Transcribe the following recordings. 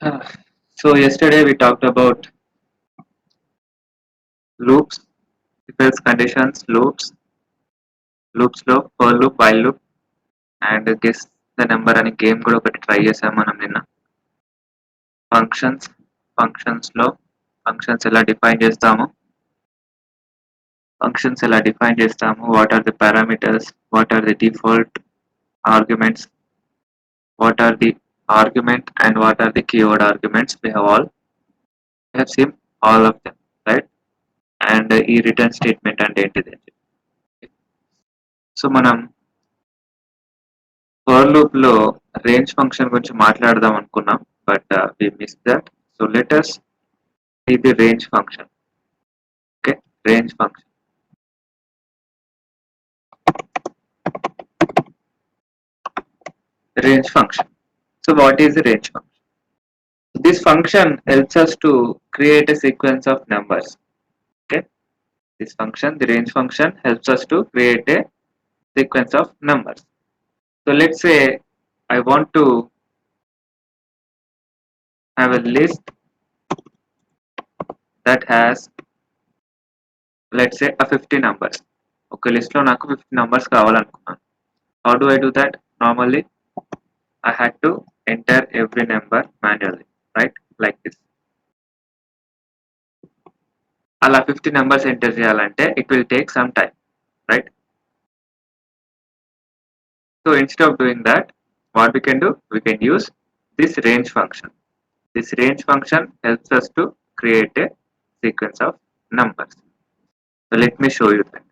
So yesterday we talked about loops, if else conditions, loops లో for loop, while loop and guess the number అనే game కూడా ఒకటి try చేసాం మనం నిన్న. ఫంక్షన్స్ ఫంక్షన్స్ లో ఫంక్షన్స్ ఎలా డిఫైన్ చేస్తాము what are the parameters, what are the default arguments, what are the argument and what are the keyword arguments, we have seen all of them, right? And ఈ return statement అంటే ఏంటిది అని చెప్పి. So మనం for loop లో range function గురించి మాట్లాడదాం అనుకున్నాం, but we miss that. So let us see the range function. Okay, range function. Range function. So what is the range function? This function helps us to create a sequence of numbers. Okay, this function, the range function, helps us to create a sequence of numbers. So let's say I want to have a list that has, let's say, a 50 numbers. Okay, list లో నాకు 50 numbers కావాలనుకున్నాను. How do I do that? Normally I had to enter every number manually, right? Like this. అలా 50 numbers enter చేయాలంటే it will take some time, right? So instead of doing that, what we can do? We can use this range function. This range function helps us to create a sequence of numbers. So let me show you that.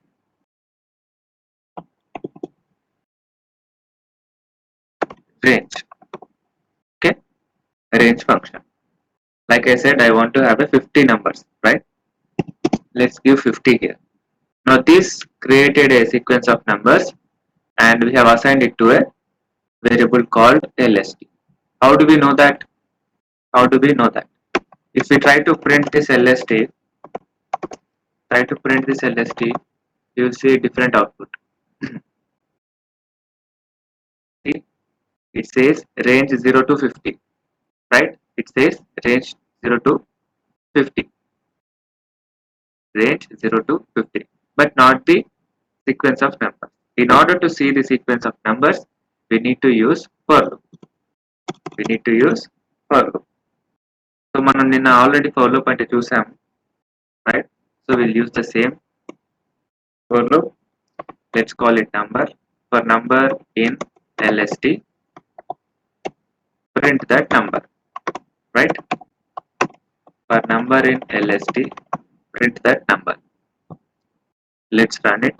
Range. Okay, range function. Like I said, I want to have a 50 numbers, right? Let's give 50 here. Now this created a sequence of numbers and we have assigned it to a variable called LST. How do we know that? How do we know that? If we try to print this LST, you will see different output. See, it says range 0 to 50, right? It says range 0 to 50, range 0 to 50, but not the sequence of numbers. In order to see the sequence of numbers, we need to use for loop. We need to use for loop. So మనం నిన్న already for loop అంటే చూసాం, right? So we'll use the same for loop. Let's call it number. For number in LST, print that number, right? For number in LST, print that number. Let's run it.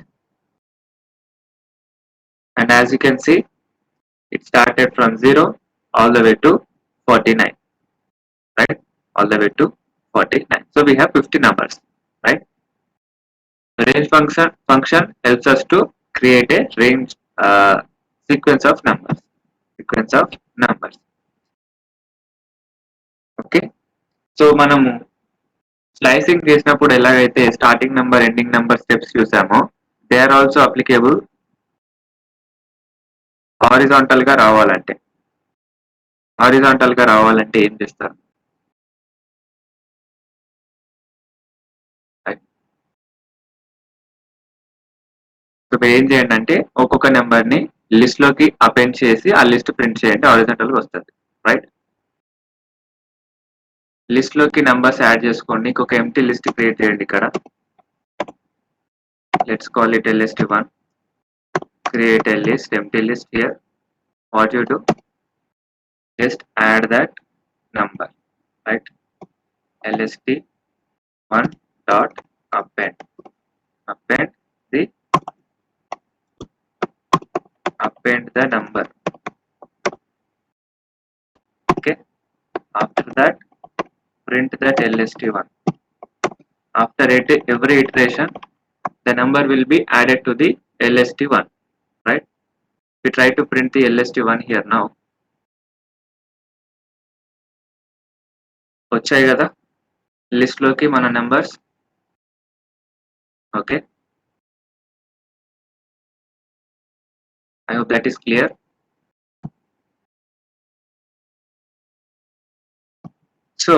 And as you can see, it started from 0 all the way to 49, right? All the way to 49. So we have 50 numbers, right? The range function helps us to create a range sequence of numbers. Sequence of numbers. Okay. So మనము slicing చేసినప్పుడు ఎలాగైతే starting number ending number steps చూసామో, they are also applicable horizontal గా రావాలంటే. Horizontal గా రావాలంటే ఏం చేస్తారు? సో ఏం చేయండి అంటే ఒక్కొక్క నెంబర్ ని లిస్ట్ లోకి అపెండ్ చేసి ఆ లిస్ట్ ప్రింట్ చేయండి, హారిజాంటల్ గా వస్తుంది, రైట్? లిస్ట్ లోకి నెంబర్స్ యాడ్ చేసుకోండి, ఇంకొక ఎంటీ లిస్ట్ క్రియేట్ చేయండి ఇక్కడ. Let's call it lst1. Create a list, empty list here. What you do? Just add that number, right? lst1 dot append. The append the number. Okay. After that, print that lst1. After every iteration, the number will be added to the lst1, right? We try to print the lst1 here now. వచ్చాయి కదా list లోకి మన numbers. Okay, I hope that is clear. So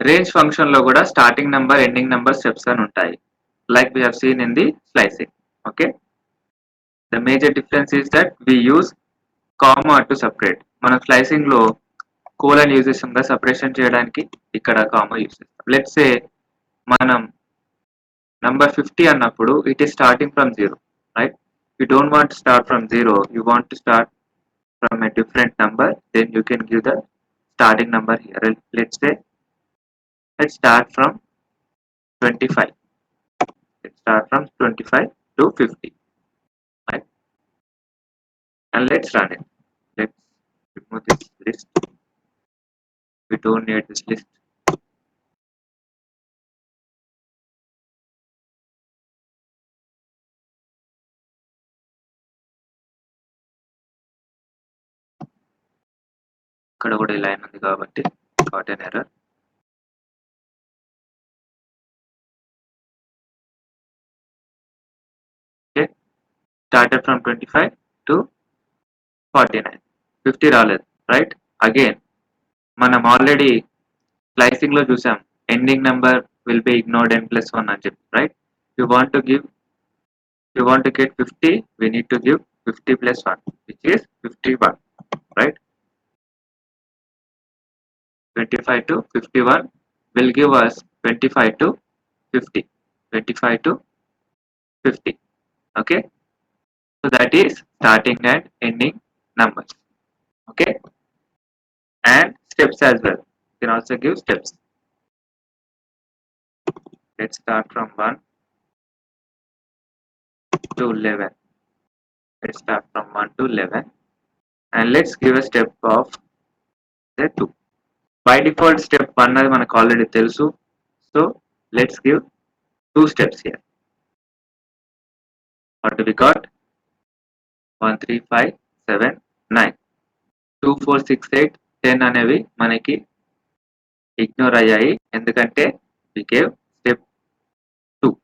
range function లో కూడా starting number ending number steps అని ఉంటాయి, like we have seen in the slicing. Okay, the major difference is that we use comma to separate. మనం slicing లో colon use చేస్తాం కదా separation చేయడానికి, ఇక్కడ కామా యూజ్ చేస్తాం. లెట్స్ సే మనం నంబర్ 50 అన్నప్పుడు it is starting from zero, right? You don't want start from zero, you want to start from a different number, then you can give the starting number here. Let's say let's start from 25. Let's start from 25 to 50, right? And let's run it. Let's remove this list. We don't need this list. ఇక్కడ కూడా ఈ line ఉంది కాబట్టి got an error. Okay, started from 25 to 49. 50 రాలేదు, right? Again మనం already slicing లో చూసాం ending number will be ignored n plus 1 అని చెప్పి, right? You want to give, you want to get 50, we need to give 50 plus 1, which is 51, right? 25 to 51 will give us 25 to 50, 25 to 50. Okay, so that is starting and ending numbers. Okay, and steps as well, you can also give steps. Let's start from 1 to 11. Let's start from 1 to 11 and let's give a step of say 2. By default step 1 అది మనకు already తెలుసు, so let's give 2 steps here. What do we got? 1 3 5 7 9, 2 4 6 8 10 అనేవి మనకి ignore అయ్యాయి, ఎందుకంటే we gave step 2,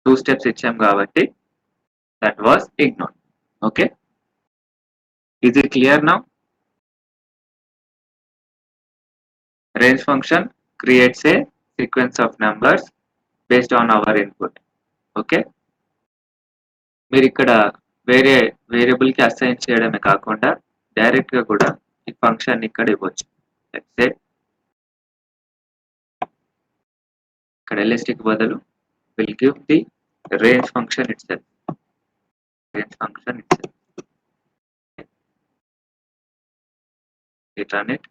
2 steps ఇచ్చాం కాబట్టి that was ignored. Okay, is it clear now? Range function creates a sequence of numbers based on our input. Okay, మీరు ఇక్కడ వేరే variable కి అసైన్ చేయడమే కాకుండా డైరెక్ట్ గా కూడా ఈ ఫంక్షన్ ఇక్కడ ఇవ్వచ్చు. లెట్స్ సే ఇక్కడ LST కి బదులు will give the range function itself. Range function itself. Run it.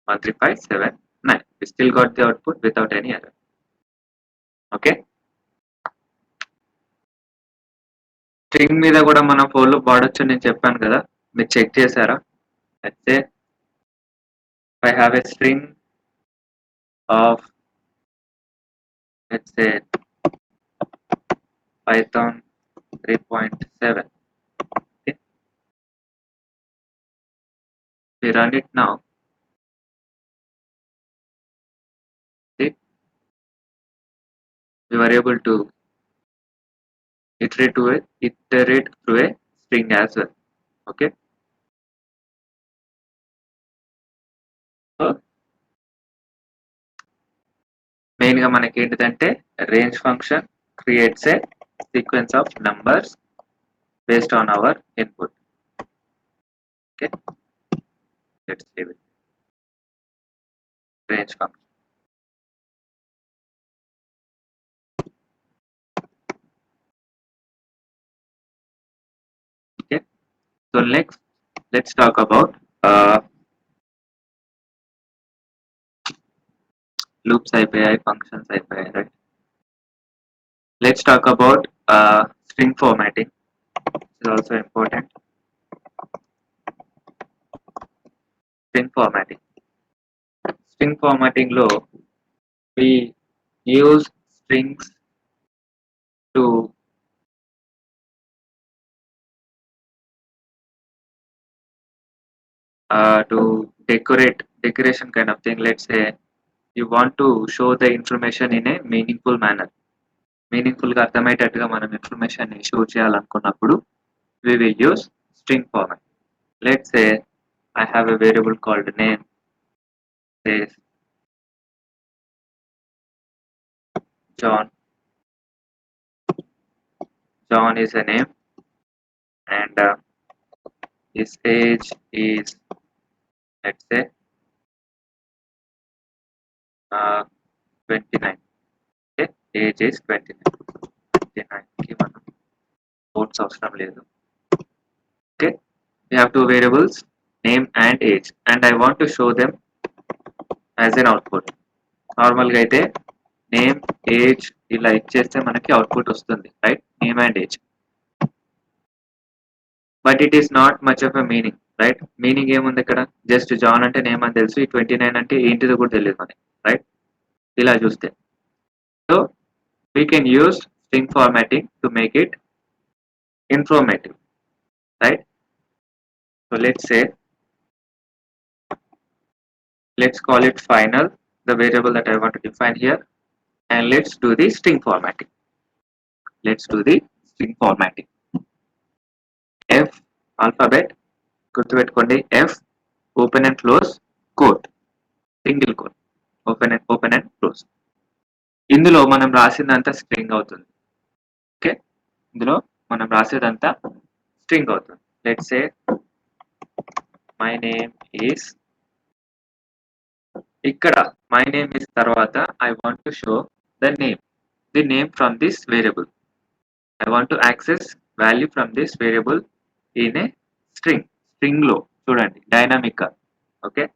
One three five seven nine. We still got the output without any error. Okay. String మీద కూడా మనం ఫోర్ లో వాడొచ్చు నేను చెప్పాను కదా, మీరు చెక్ చేశారా? Let's say I have a string of let's say Python 3.7. Okay. We run it now. See, we were able to iterate through a string as well. Okay. So main గా మనకి ఏంటిదంటే range function creates a sequence of numbers based on our input. Okay, let's leave it. Range function. Okay, so next let's talk about loops API, functions API, right? Let's talk about string formatting. This is also important. String formatting. String formatting lo we use strings to decoration kind of thing. Let's say you want to show the information in a meaningful manner. Meaningful గా అర్థమయ్యేటట్టుగా మనం information ని show చేయాలనుకున్నప్పుడు we will use string format. Let's say I have a variable called name. Says John. John is a name, and his age is, let's say, 29. Okay, age is 29. 29 కి మనం codes అవసరం లేదు. Okay, we have two variables, name and age, and I want to show them as an output. Normal గా అయితే name age ఇలా ఇచ్చేస్తే మనకి output వస్తుంది, right? Name and age. But it is not much of a meaning, right? Meaning ఏముంది ఇక్కడ? Just John అంటే name అని తెలుసు, ఈ 29 అంటే ఏంటిదో కూడా తెలియదు మనకి, రైట్? ఇలా చూస్తే so we can use string formatting to make it informative, right? So let's call it final, the variable that I want to define here, and let's do the string formatting. Let's do the string formatting. F alphabet, గుర్తుపెట్టుకోండి, F open and close quote, single quote, open and close. ఇందులో మనం రాసిందంతా string అవుతుంది. Okay, ఇందులో మనం రాసేదంతా string అవుతుంది. Let's say my name is, ఇక్కడ my name is తర్వాత I want to show the name from this variable. I want to access value from this variable in a string. String లో చూడండి dynamic గా, okay,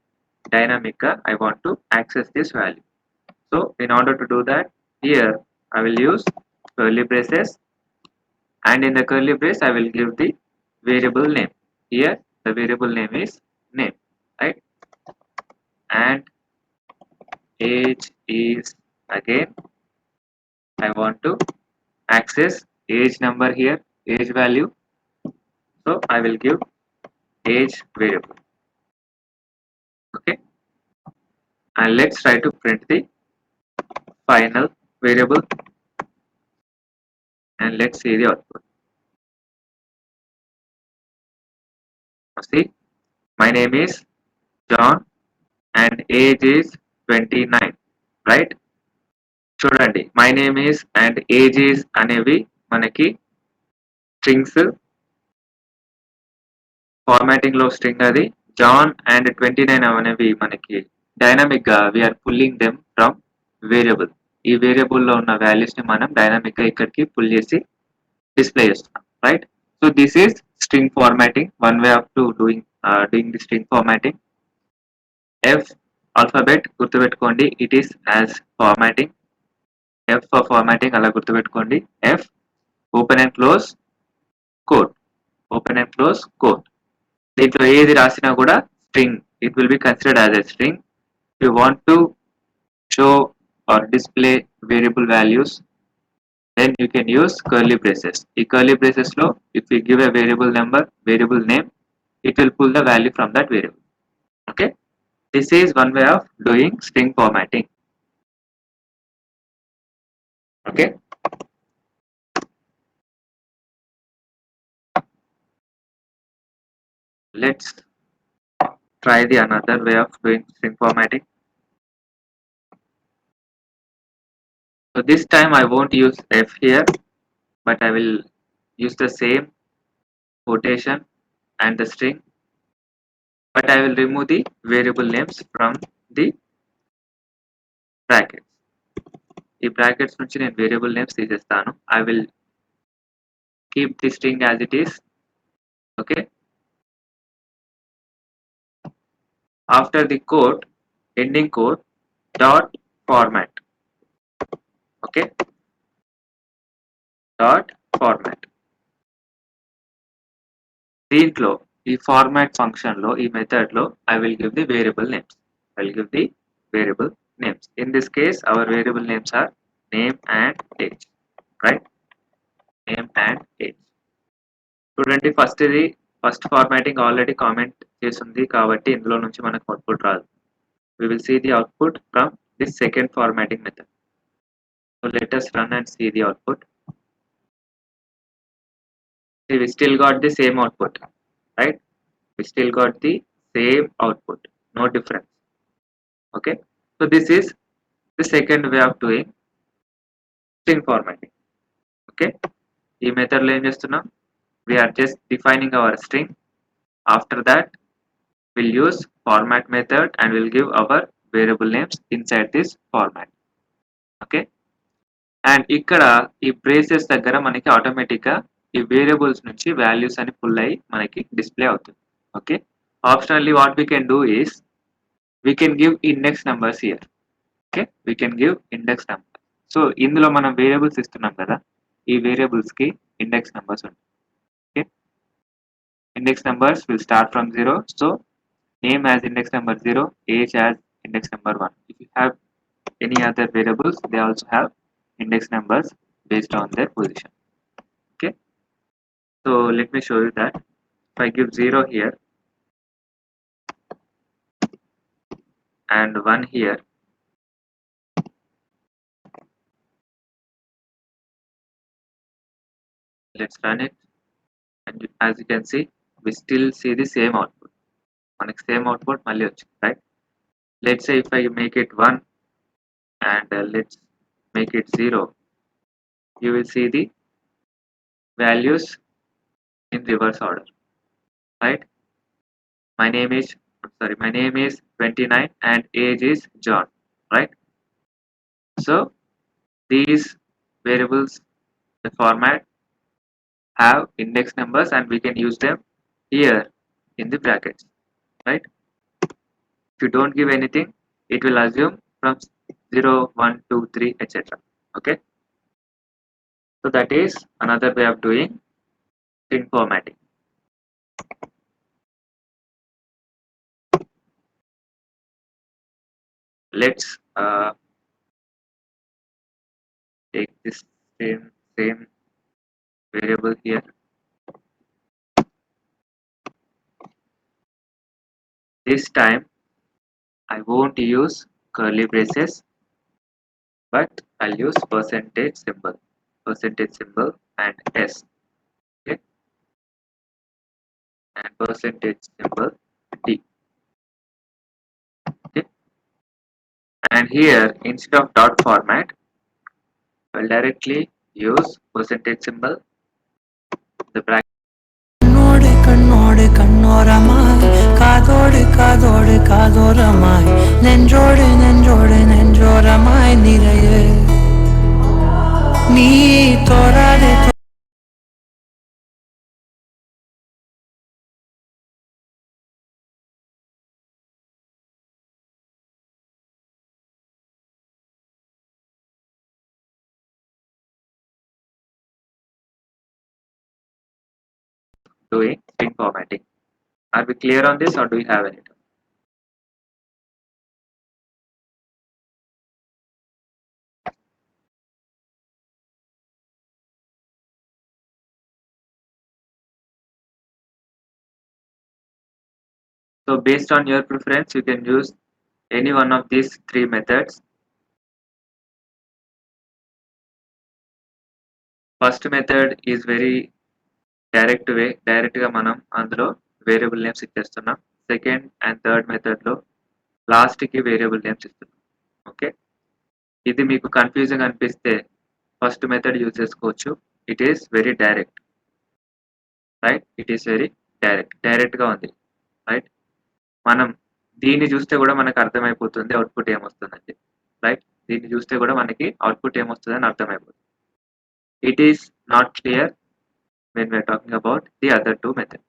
dynamic గా I want to access this value. So in order to do that, here I will use curly braces, and in the curly brace I will give the variable name. Here the variable name is name, right? And age is, again I want to access age number here, age value. So I will give age variable. Okay, and let's try to print the final variable, and let's see the output. See, my name is John and age is 29, right? చూడండి, my name is and age is అనేవి మనకి strings, formatting లో string అది. John and 29 అనేవి మనకి dynamic గా we're pulling them from variable. ఈ variable లో ఉన్న వాల్యూస్ ని మనం డైనామిక్ గా ఇక్కడికి పుల్ చేసి డిస్ప్లే చేస్తున్నాం, right? So this is string formatting, one way of doing the string formatting. F alphabet గుర్తుపెట్టుకోండి, it is as formatting. F for formatting అలా గుర్తుపెట్టుకోండి. F open and close quote, open and close quote. దీంట్లో ఏది రాసినా కూడా string, it will be considered as a string. You want to show or display variable values, then you can use curly braces. ఈ curly braces లో if you give a variable number, variable name, it will pull the value from that variable. Okay, this is one way of doing string formatting. Okay, let's try the another way of doing string formatting. So this time I won't use F here, but I will use the same quotation and the string, but I will remove the variable names from the brackets. ఈ brackets నుంచి నేను variable names తీసేస్తాను. I will keep the string as it is. Okay, after the quote, ending quote, dot format. Okay, dot format. దీంట్లో ఈ format function లో, ఈ method లో I will give the variable names. I will give the variable names. In this case our variable names are name and age, right? Name and age. చూడండి, first formatting already comment చేసింది కాబట్టి ఇందులో నుంచి మనకు output రాదు. We will see the output from this second formatting method. So let us run and see the output. See, we still got the same output, right? We still got the same output, no difference. Okay. So this is the second way of doing string formatting. Okay. ఈ method లో ఏం చేస్తున్నాం? We are just defining our string. After that, we'll use format method and we'll give our variable names inside this format. Okay. And ఇక్కడ ఈ braces దగ్గర మనకి automatic గా ఈ వేరియబుల్స్ నుంచి వాల్యూస్ అని పుల్ అయ్యి మనకి డిస్ప్లే అవుతుంది. Okay. Optionally what we can do is we can give index numbers here. Okay. We can give index number. So ఇందులో మనం వేరియబుల్స్ ఇస్తున్నాం కదా, ఈ వేరియబుల్స్ కి ఇండెక్స్ నెంబర్స్ ఉంటాయి. Okay. Index numbers will start from 0. So name as index number 0, age as index number 1. If you have any other variables, they also have index numbers based on their position. Okay. So let me show you that. If I give 0 here and 1 here, let's run it, and as you can see, we still see the same output. మనకి same output మళ్ళీ వచ్చింది, right? Let's say if I make it 1 and let's make it 0, you will see the values in reverse order, right? My name is, sorry, my name is 29 and age is John, right? So these variables, the format have index numbers and we can use them here in the brackets, right? If you don't give anything, it will assume from 0, 1, 2, 3, etc. Okay. So that is another way of doing string formatting. Let's take this same variable here. This time I won't use curly braces, but I'll use percentage symbol and s. Okay. And percentage symbol d. Okay. And here instead of dot format, I'll directly use percentage symbol, the bracket. கண்ணோடு கண்ணோடு கண்ணோரமாய் காதோடு காதோடு காதோரமாய் நெஞ்சோடு நெஞ்சோடு நெஞ்சோரமாய் நிறைய நீ தோறாதே Doing string formatting. Are we clear on this or do you have any doubt? So based on your preference, you can use any one of these three methods. First method is very direct way, direct గా మనం అందులో variable names ఇచ్చేస్తున్నాం. Second and third method లో last కి variable names ఇస్తున్నాం. Okay. ఇది మీకు confusing అనిపిస్తే ఫస్ట్ మెథడ్ యూజ్ చేసుకోవచ్చు. It is very direct, right? It is very direct గా ఉంది, రైట్? మనం దీన్ని చూస్తే కూడా మనకు అర్థమైపోతుంది అవుట్పుట్ ఏమొస్తుందండి, రైట్? దీన్ని చూస్తే కూడా మనకి అవుట్పుట్ ఏమొస్తుందని అర్థమైపోతుంది. It is not clear when we are talking about the other two methods.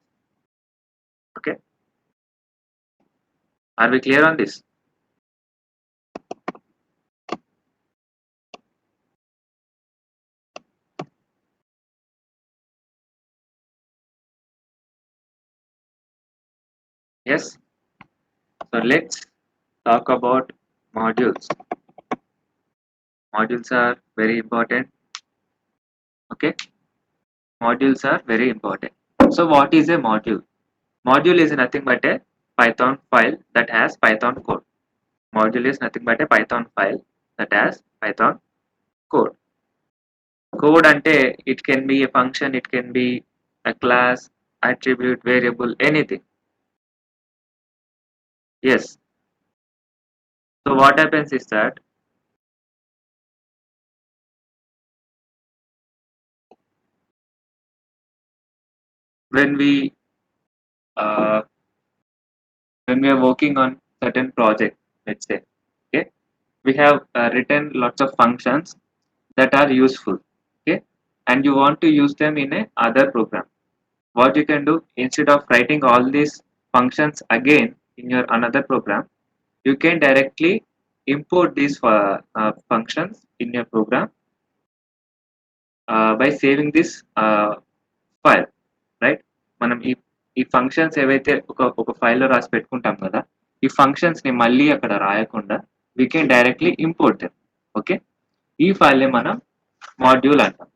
Okay. Are we clear on this? Yes. So let's talk about modules. Modules are very important. Okay. Modules are very important. So what is a module? Module is nothing but a Python file that has Python code. Module is nothing but a Python file that has Python code. Code ante it can be a function, it can be a class, attribute, variable, anything. Yes. So what happens is that when we uh, when we are working on certain project, let's say, okay, we have written lots of functions that are useful, okay, and you want to use them in a other program. What you can do, instead of writing all these functions again in your another program, you can directly import these functions in your program by saving this file, right. మనం ఈ functions ఏవైతే ఒక ఫైల్లో రాసి పెట్టుకుంటాం కదా, ఈ functions ని మళ్ళీ అక్కడ రాయకుండా we can directly import them. Okay, ఈ ఫైల్ ని మనం మాడ్యూల్ అంటాం.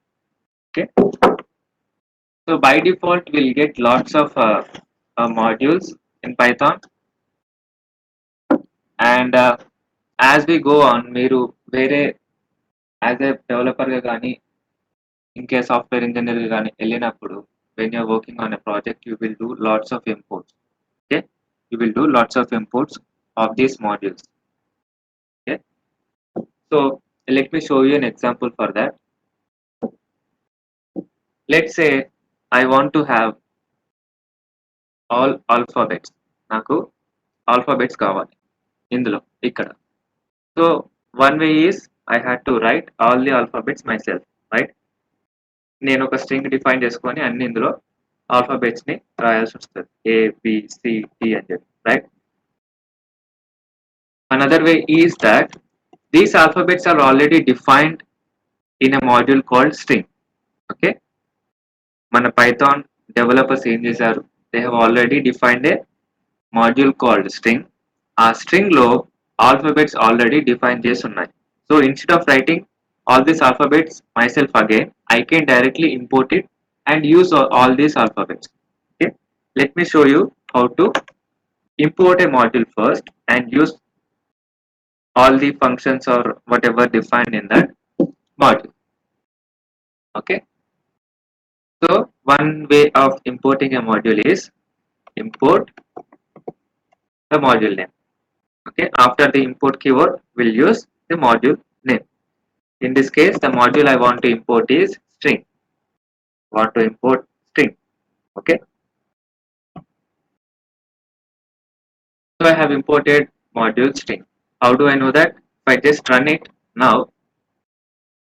Okay, so by default will get lots of modules in Python, and as we go on మీరు వేరే యాజ్ ఎ డెవలపర్గా కానీ ఇంకే సాఫ్ట్వేర్ ఇంజనీర్ కానీ వెళ్ళినప్పుడు when you're working on a project you will do lots of imports. Okay, you will do lots of imports of these modules. Okay, so let me show you an example for that. Let's say I want to have all alphabets. నాకు alphabets కావాలి ఇందులో ఇక్కడ. So one way is I had to write all the alphabets myself, right? నేను ఒక string define చేసుకొని అన్ని ఇందులో alphabets ని రాయాల్సి వస్తుంది, ABCD అని చెప్పి, right. Another way is that these alphabets are already defined in a module called string. Okay, మన పైథాన్ డెవలపర్స్ ఏం చేశారు, they have already defined A module called string. ఆ స్ట్రింగ్ లో ఆల్ఫాబెట్స్ ఆల్రెడీ డిఫైన్ చేసి ఉన్నాయి. So instead of writing all these alphabets myself again, I can directly import it and use all these alphabets. Okay, let me show you how to import a module first and use all the functions or whatever defined in that module. Okay, so one way of importing a module is import the module name. Okay, after the import keyword we'll use the module name. In this case the module I want to import is string. Want to import string. Okay, so I have imported module string. How do I know that? If I just run it now,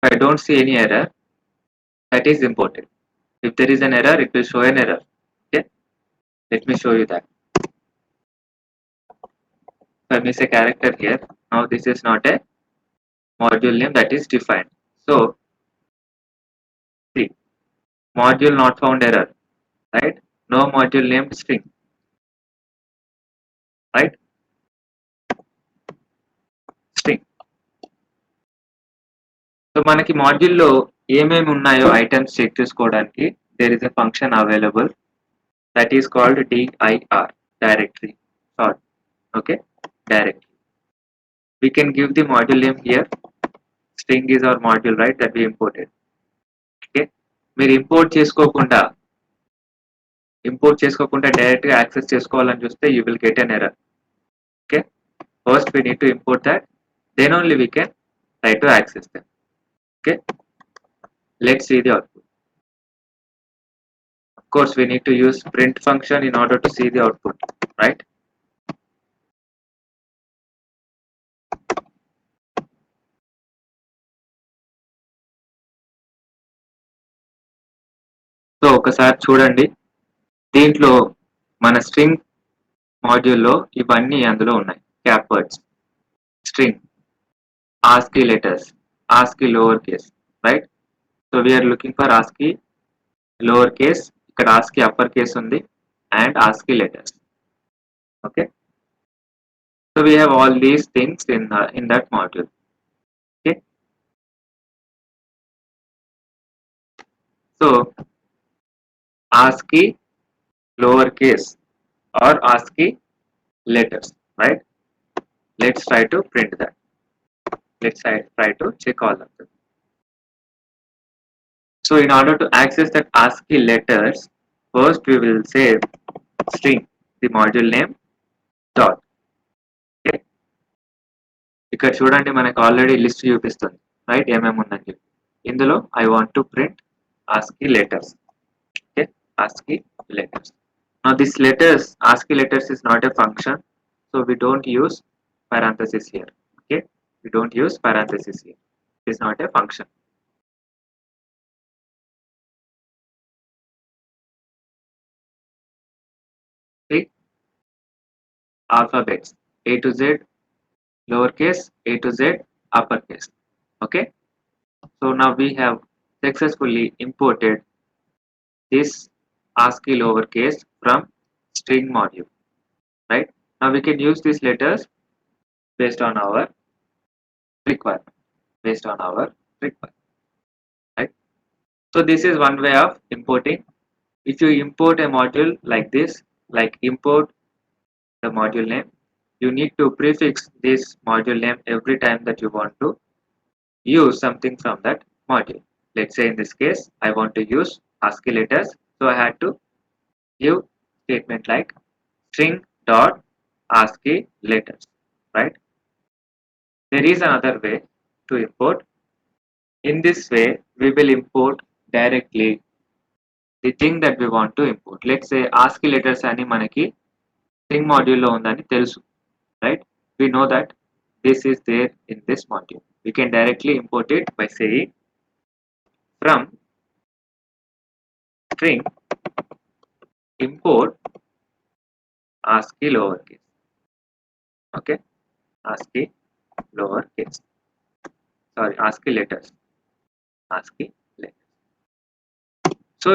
if I don't see any error, that is imported. If there is an error, it will show an error. Okay, let me show you that. If I miss a character here, now this is not a module name that is defined. So see, module not found error, right? No module named string, right? String. So మనకి మాడ్యూల్లో ఏమేమి ఉన్నాయో items check చేసుకోవడానికి there is a function available that is called dir, directory short. Okay, directory. We can give the module name here. String is our module, right, that we imported. Okay, మీరు import చేసుకోకుండా direct గా access చేసుకోవాలని చూస్తే you will get an error. Okay, first we need to import that, then only we can try to access them. Okay, let's see the output. Of course we need to use print function in order to see the output, right? So ఒకసారి చూడండి, దీంట్లో మన string మాడ్యూల్లో ఇవన్నీ అందులో ఉన్నాయి. Cap words, string, ASCII letters, ASCII lower case, right? So we are looking for ASCII lower case, ఇక్కడ ASCII upper case ఉంది, and ASCII letters. Okay, so we have all these things in that module. Okay, so ASCII lower case or ASCII letters, right? Let's try to print that. Let's try to check all of them. So in order to access that ASCII letters, first we will say string the module name dot. Okay. ఇక్కడ చూడండి మనకు already list చూపిస్తుంది right ఏమేమి ఉందని చెప్పి ఇందులో I want to print ASCII letters. Okay, ASCII letters. Now this letters ASCII letters is not a function, so we don't use parenthesis here. Okay, we don't use parenthesis here. It is not a function. See, alphabets A to Z, lowercase a to Z, uppercase. Okay, so now we have successfully imported this ASCII lowercase from string module. Right, now we can use these letters based on our requirement. Based on our requirement. Right. So this is one way of importing. If you import a module like this, like import the module name, you need to prefix this module name every time that you want to use something from that module. Let's say in this case, I want to use ASCII letters, so I had to give statement like string dot ASCII letters, right? There is another way to import. In this way, we will import directly the thing that we want to import. Let's say ASCII letters ani manaki string module lo undani telusu, right? We know that this is there in this module. We can directly import it by saying from string import ASCII lowercase. Okay, ASCII lowercase. Sorry, ASCII letters. ASCII letters. So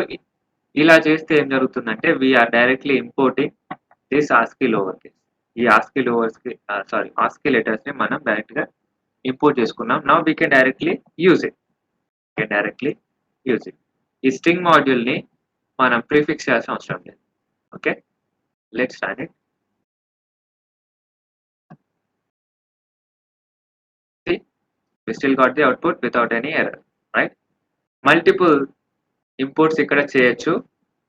ఇలా చేస్తే ఏం జరుగుతుందంటే we're directly importing this ASCII lowercase. ఈ ASCII lowercase ASCII letters ని మనం direct గా import చేసుకున్నాం. Now we can directly use it. ఈ స్ట్రింగ్ మాడ్యూల్ ని మనం ప్రిఫిక్స్ చేయాల్సిన అవసరం లేదు. Okay, let's run it. See, we still got the output without any error, right? Multiple imports ఇక్కడ చేయొచ్చు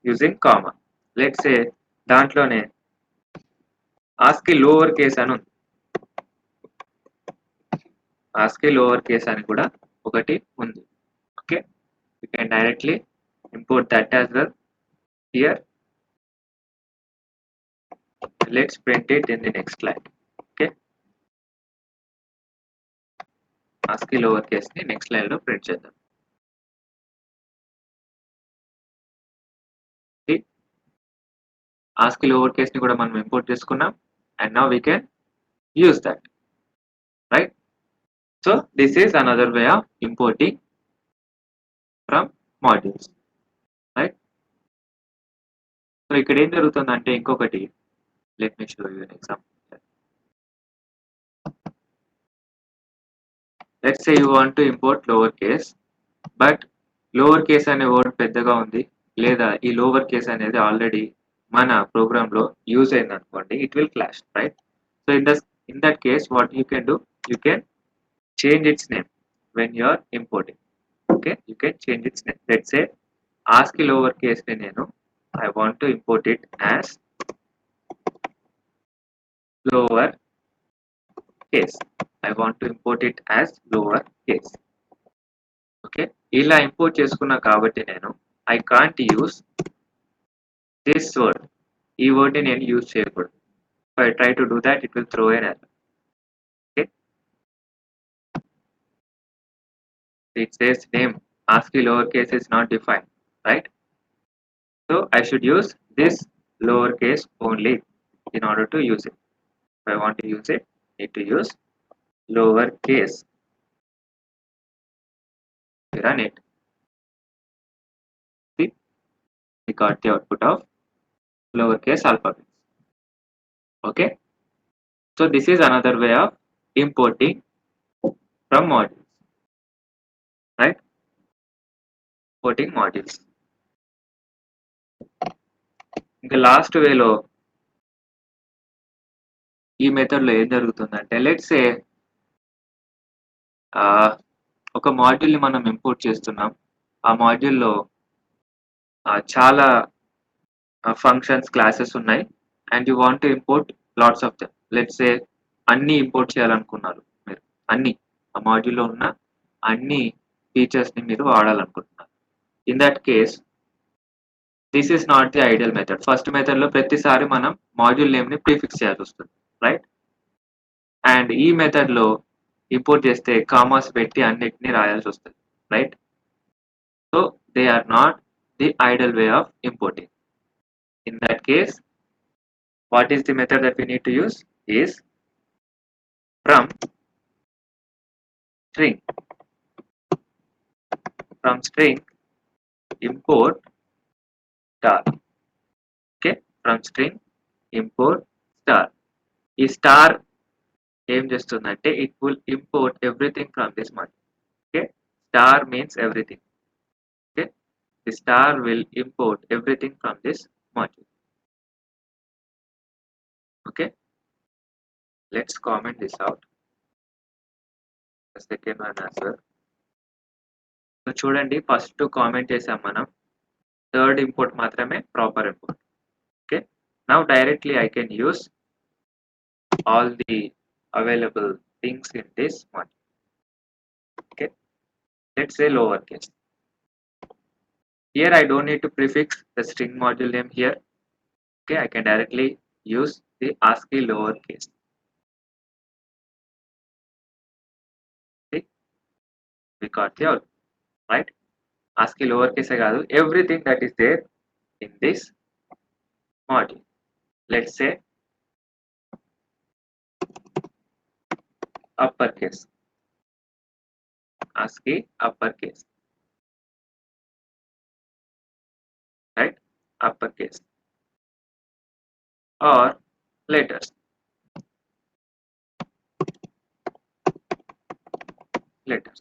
యూజింగ్ కామా. లెట్స్ సే దాంట్లోనే ASCII లోవర్ కేస్ అని ఉంది. ASCII లోవర్ కేస్ అని కూడా ఒకటి ఉంది. Okay, you can directly import that as well here. Let's print it in the next line. Okay, ASCII lower case ని నెక్స్ట్ లైన్ లో print చేద్దాం. ASCII లోవర్ కేస్ ని కూడా మనం ఇంపోర్ట్ చేసుకున్నాం and now we can use that, right? So this is another way of importing from modules, right? So ఇక్కడ ఏం జరుగుతుందంటే ఇంకొకటి, let me show you an example. Let's say you want to import lower case, but lower case అనే word పెద్దగా ఉంది లేదా ఈ lower case అనేది ఆల్రెడీ మన ప్రోగ్రామ్ లో యూజ్ అయింది అనుకోండి, it will clash, right? So in that case what you can do, you can change its name when you are importing. Okay, you can change its name. Let's say ASCII lower case ni nenu I want to import it as lower case. I want to import it as lower case. Okay, ఇలా import చేసుకున్నా కాబట్టి నేను I can't use this word. ఈ word ని నేను use చేయకూడదు. If I try to do that, it will throw an error. Okay, it says name ASCII lowercase is not defined, right? So I should use this lowercase only in order to use it. If I want to use it, I need to use lowercase. Run it. See, we got the output of lowercase alphabets. Okay, so this is another way of importing from modules, right? Importing modules. ఇంకా last వేలో ఈ method లో ఏం జరుగుతుందంటే, let's say ఒక module ని మనం import చేస్తున్నాం. ఆ మాడ్యూల్‌లో చాలా ఫంక్షన్స్, క్లాసెస్ ఉన్నాయి. And you want to import lots of them. Let's say అన్నీ ఇంపోర్ట్ చేయాలనుకున్నారు మీరు. అన్నీ. ఆ మాడ్యూల్‌లో ఉన్న అన్ని ఫీచర్స్‌ని మీరు వాడాలనుకుంటున్నారు. In that case this is not the ideal method. First మెథడ్‌లో ప్రతిసారి మనం మాడ్యూల్ నేమ్‌ని ప్రిఫిక్స్ చేయాల్సొస్తుంది. రైట్? అండ్ ఈ మెథడ్‌లో ఇంపోర్ట్ చేస్తే కామాస్ పెట్టి అన్నిటిని రాయాల్సొస్తది. Right? So, they are not the ideal way of importing. In that case, what is the method that we need to use is from string. From string import star. Okay, from string import star. ఈ star ఏం చేస్తుందంటే it will import everything from this module. Okay, star means everything. Okay, the star will import everything from this module. Okay, let's comment this out. The second one as well. So చూడండి, first comment చేసాం మనం. Third import మాత్రమే proper import. Okay, now directly I can use all the available things in this module. Okay, let's say lowercase. Here I don't need to prefix the string module name here. Okay, I can directly use the ASCII lowercase. See, we got the output, right? ASCII lowercase కాదు, everything that is there in this module. Let's say uppercase. ASCII uppercase. Right? Uppercase. Or letters. Letters.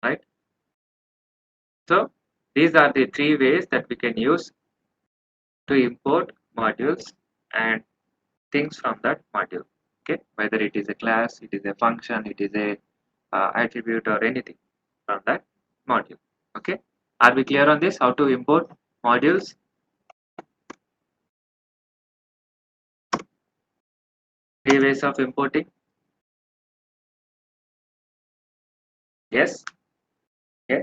Right? So these are the three ways that we can use to import modules and things from that module. Okay, whether it is a class, it is a function, it is a attribute or anything from that module. Okay, are we clear on this, how to import modules? Three ways of importing. Yes. Okay,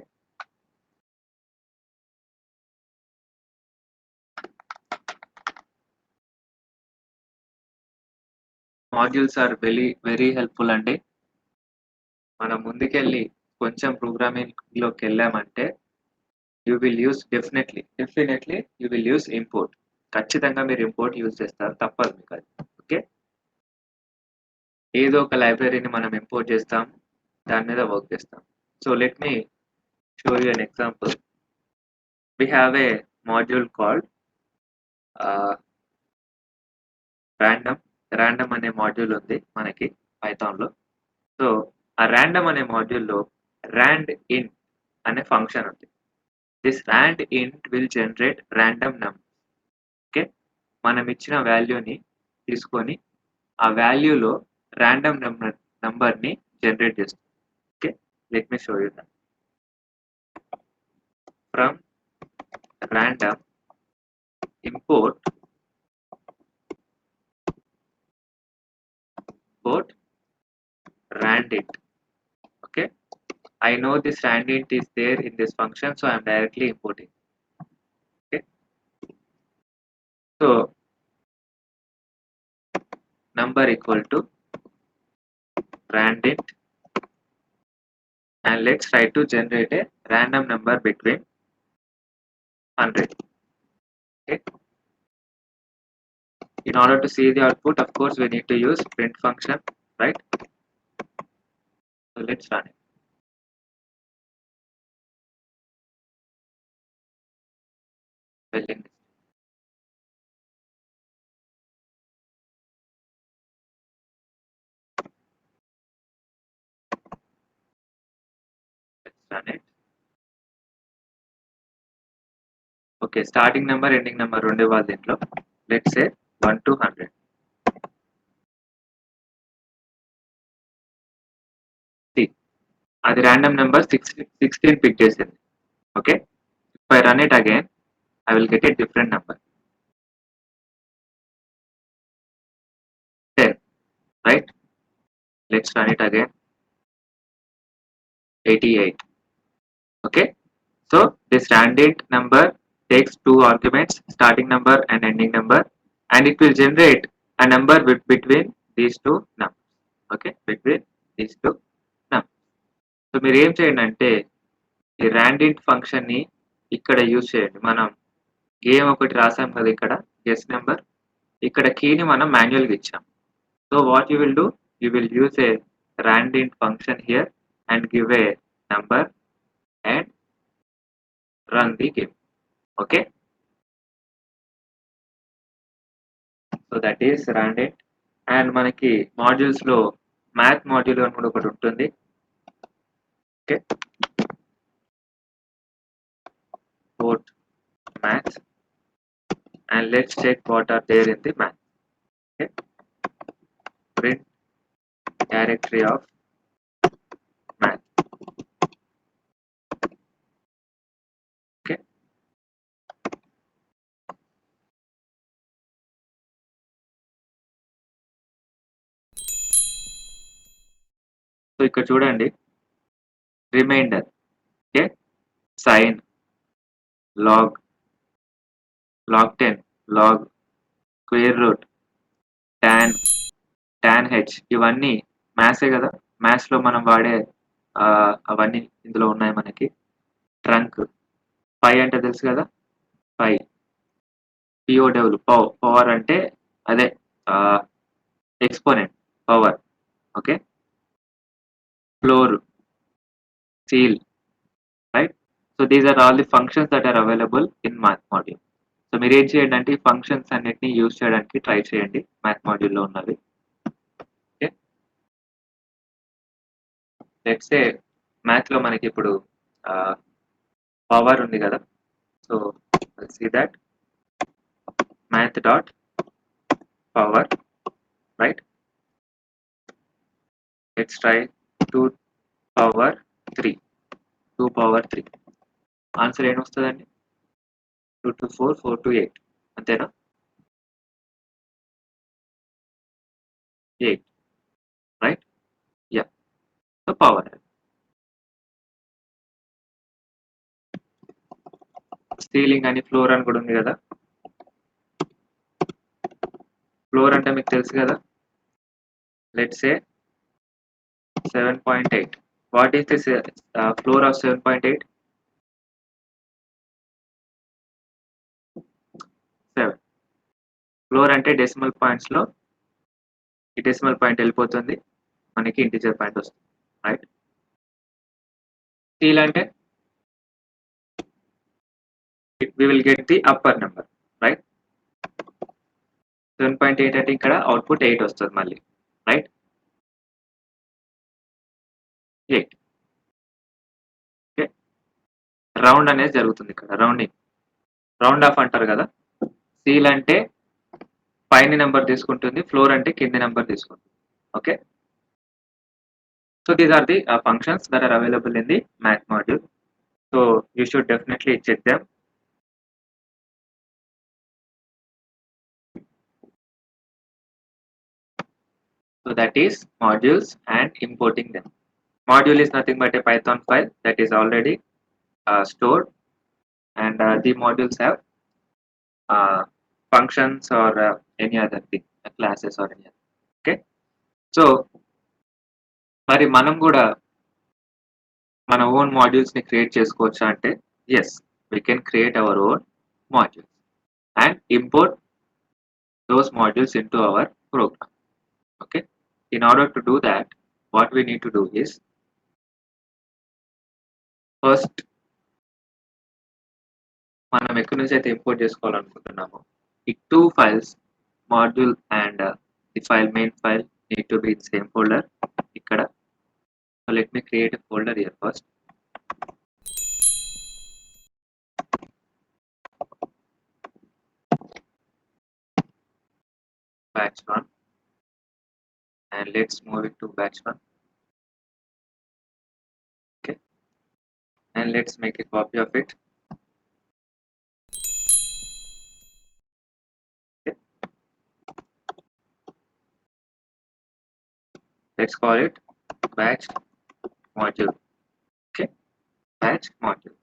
modules are very helpful అండి. మనం ముందుకెళ్ళి కొంచెం programming లోకి వెళ్ళామంటే you will use definitely you will use import. ఖచ్చితంగా మీరు import use చేస్తారు, తప్పదు మీకు అది. ఓకే, ఏదో ఒక లైబ్రరీని మనం ఇంపోర్ట్ చేస్తాం, దాని మీద వర్క్ చేస్తాం. So let me show you an example. We have a module called random అనే మాడ్యూల్ ఉంది మనకి పైథాన్ లో. సో ఆ random అనే మాడ్యూల్లో rand int అనే ఫంక్షన్ ఉంది. This rand int will generate random number. Okay, మనం ఇచ్చిన వాల్యూని తీసుకొని ఆ వాల్యూలో ర్యాండమ్ నంబర్ని జనరేట్ చేస్తుంది. Okay, let me show you that. From random import randint. Okay, I know this randint is there in this function, so I am directly importing. Okay, so number equal to randint, and let's try to generate a random number between 100. Okay, in order to see the output, of course we need to use print function, right? So let's run it. Spelling. Let's run it. Okay, starting number, ending number రెండు ఇవ్వాలి దీంట్లో. Let's say 1 to 100. See, అది random number 16 pick చేసింది. Okay, if I run it again I will get a different number 10, right? Let's run it again. 88. Okay, so this random number takes two arguments, starting number and ending number, and it will generate a number between these two numbers. Okay, between these two numbers. So మీరు ఏం చేయండి అంటే ఈ randint function ని ఇక్కడ use చేయండి. మనం game ఒకటి రాసాం కదా ఇక్కడ, గెస్ నెంబర్. ఇక్కడ కీని మనం మాన్యువల్గా ఇచ్చాం. So what you will do, you will use a randint function here and give a number and run the game. Okay, so that is randint. And మనకి మాడ్యూల్స్ లో మ్యాథ్ మాడ్యూల్ అని కూడా ఒకటి ఉంటుంది. Okay, both maths, and let's check what are there in the math. Okay, print directory of math. Okay, so ఇక్కడ చూడండి reminder, okay, sine, log, log 10, log, square root, tan, tan H, ఇవన్నీ మ్యాథ్సే కదా. Maths లో మనం వాడే అవన్నీ ఇందులో ఉన్నాయి మనకి. ట్రంక్, పై అంటే తెలుసు కదా, పై, పిఓడబ్ల్యూ, పవర్ అంటే అదే exponent, power. Okay, floor, seal, right? So these are all the functions that are available in math module. So మీరు ఏం చేయండి అంటే ఈ ఫంక్షన్స్ అన్నిటిని యూజ్ చేయడానికి ట్రై చేయండి మ్యాథ్ మాడ్యూల్లో ఉన్నవి. ఓకే, లెట్స్ సే మ్యాథ్ లో మనకి ఇప్పుడు పవర్ ఉంది కదా. So see that math dot power, right? Let's try 2 power 3, 2 power 3. Answer ఏమొస్తుందండి? 2 to 4, 4 to 8, అంతేనా? 8, right? Yeah, so power. Ceiling అని, ఫ్లోర్ అని కూడా ఉంది కదా. ఫ్లోర్ అంటే మీకు తెలుసు కదా, let's say 7.8. What is this floor of 7.8? 7. Floor అంటే డెసిమల్ పాయింట్స్ లో ఈ డెసిమల్ పాయింట్ వెళ్ళిపోతుంది, మనకి ఇంటిజర్ పాయింట్ వస్తుంది, రైట్? సీల్ అంటే we will get the upper number, right? 7.8 అంటే ఇక్కడ అవుట్పుట్ 8 వస్తుంది మళ్ళీ, రైట్? 8. ఓకే, రౌండ్ అనేది జరుగుతుంది ఇక్కడ, రౌండింగ్, రౌండ్ ఆఫ్ అంటారు కదా. సీల్ అంటే పైన నెంబర్ తీసుకుంటుంది, ఫ్లోర్ అంటే కింది నెంబర్ తీసుకుంటుంది. Okay, so these are the functions that are available in the math module, so you should definitely check them. So that is modules and importing them. Module is nothing but a Python file that is already stored, and the modules have functions or any other thing, classes or any other. Okay, so మరి మనం కూడా మన own modules ని create చేసుకోవచ్చా అంటే yes, we can create our own modules and import those modules into our program. Okay, in order to do that, what we need to do is, first మనం ఎక్కడి నుంచి అయితే ఇంపోర్ట్ చేసుకోవాలనుకుంటున్నామో ఈ 2 files, module and the file, main file, need to be in same folder ఇక్కడ. So let me create a folder here first. Batch 1, and let's move it to batch 1. and let's make a copy of it. Okay. Let's call it batch module. Okay, batch module.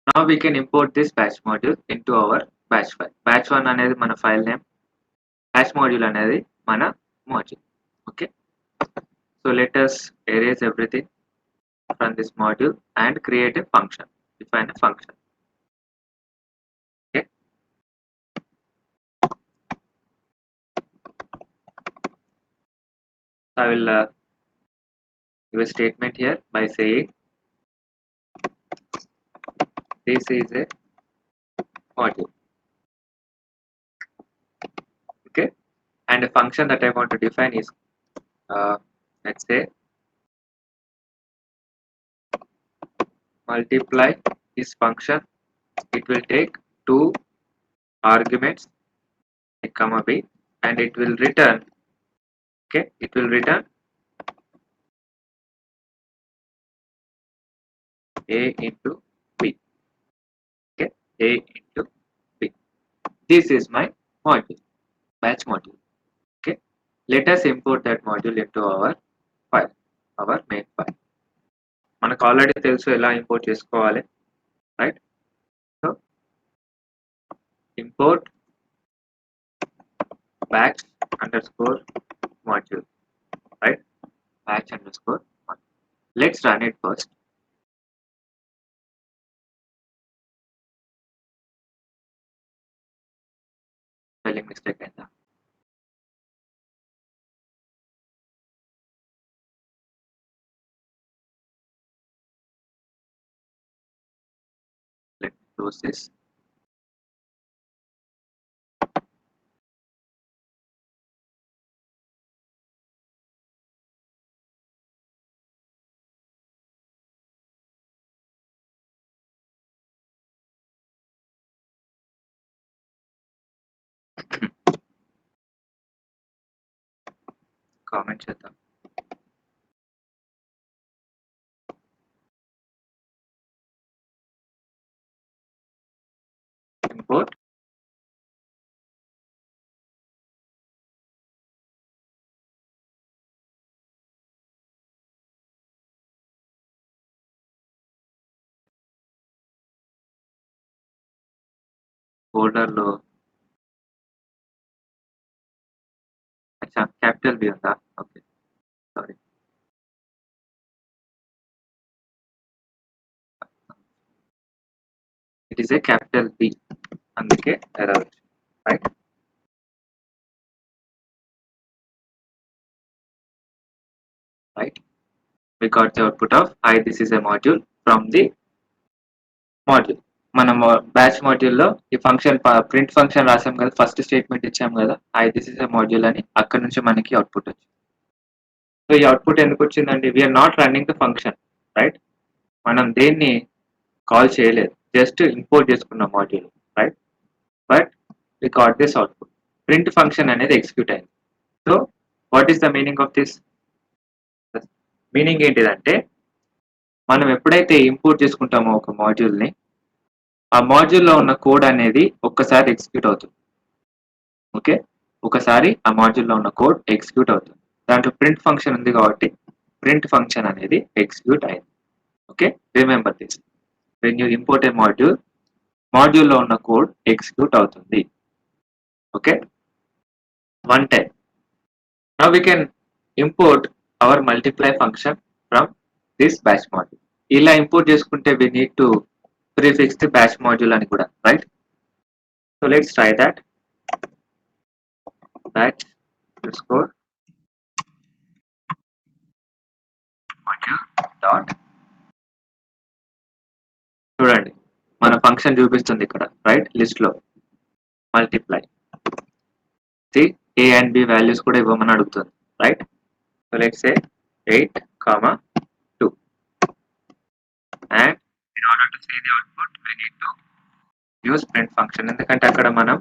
Now we can import this batch module into our batch file. Batch 1 అనేది మన file name, batch module అనేది మన module. Okay, so let us erase everything from this module and create a function. Define a function. Okay, I will give a statement here by saying this is a module. Okay, and a function that I want to define is let's say multiply this function. It will take two arguments, a comma b, and it will return. Okay, it will return a into b. Okay, a into b. This is my module, batch module. Okay, let us import that module into our file, our main file. మనకు already తెలుసు ఎలా import చేసుకోవాలి, right? So import batch underscore module, right? Batch underscore module. Let's run it first. Spelling mistake aina. Let me close this. Comment చేద్దాం. Import folder లో అచ్చా capital B ఉందా? Okay, sorry. It is a capital B, అందుకే error, right? Right. We got the output of I. This is a module from the module. మనం batch మాడ్యూల్లో ఈ function print function రాసాం కదా, first statement ఇచ్చాం కదా, I this is a module అని. అక్కడ నుంచి మనకి అవుట్పుట్ వచ్చింది. సో ఈ అవుట్పుట్ ఎందుకు వచ్చిందండి? We're not running the function, right? మనం దేన్ని కాల్ చేయలేదు, జస్ట్ ఇంపోర్ట్ చేసుకున్నాం module, right? But we got this output. Print function అనేది ఎగ్జిక్యూట్ అయింది. So what is the meaning of this? Meaning ఏంటిదంటే, మనం ఎప్పుడైతే ఇంపోర్ట్ చేసుకుంటామో ఒక మాడ్యూల్ని, ఆ మాడ్యూల్లో ఉన్న కోడ్ అనేది ఒక్కసారి ఎగ్జిక్యూట్ అవుతుంది. ఓకే, ఒకసారి ఆ మాడ్యూల్లో ఉన్న కోడ్ ఎగ్జిక్యూట్ అవుతుంది. దాంట్లో ప్రింట్ ఫంక్షన్ ఉంది కాబట్టి ప్రింట్ ఫంక్షన్ అనేది ఎగ్జిక్యూట్ అయింది. Okay, remember this. When you import a module, మాడ్యూల్లో ఉన్న కోడ్ ఎగ్జిక్యూట్ అవుతుంది. Okay, one time. Now we can import our multiply function from this batch module. ఇలా ఇంపోర్ట్ చేసుకుంటే we need to prefix the batch module అని కూడా, right? So let's try that. Batch underscore module dot. చూడండి మన function చూపిస్తుంది ఇక్కడ, right? List లో multiply. See a and b values కూడా ఇవ్వమని అడుగుతుంది, right? So let's say 8, 2. And in order to see the output we need to use print function. ఎందుకంటే అక్కడ మనం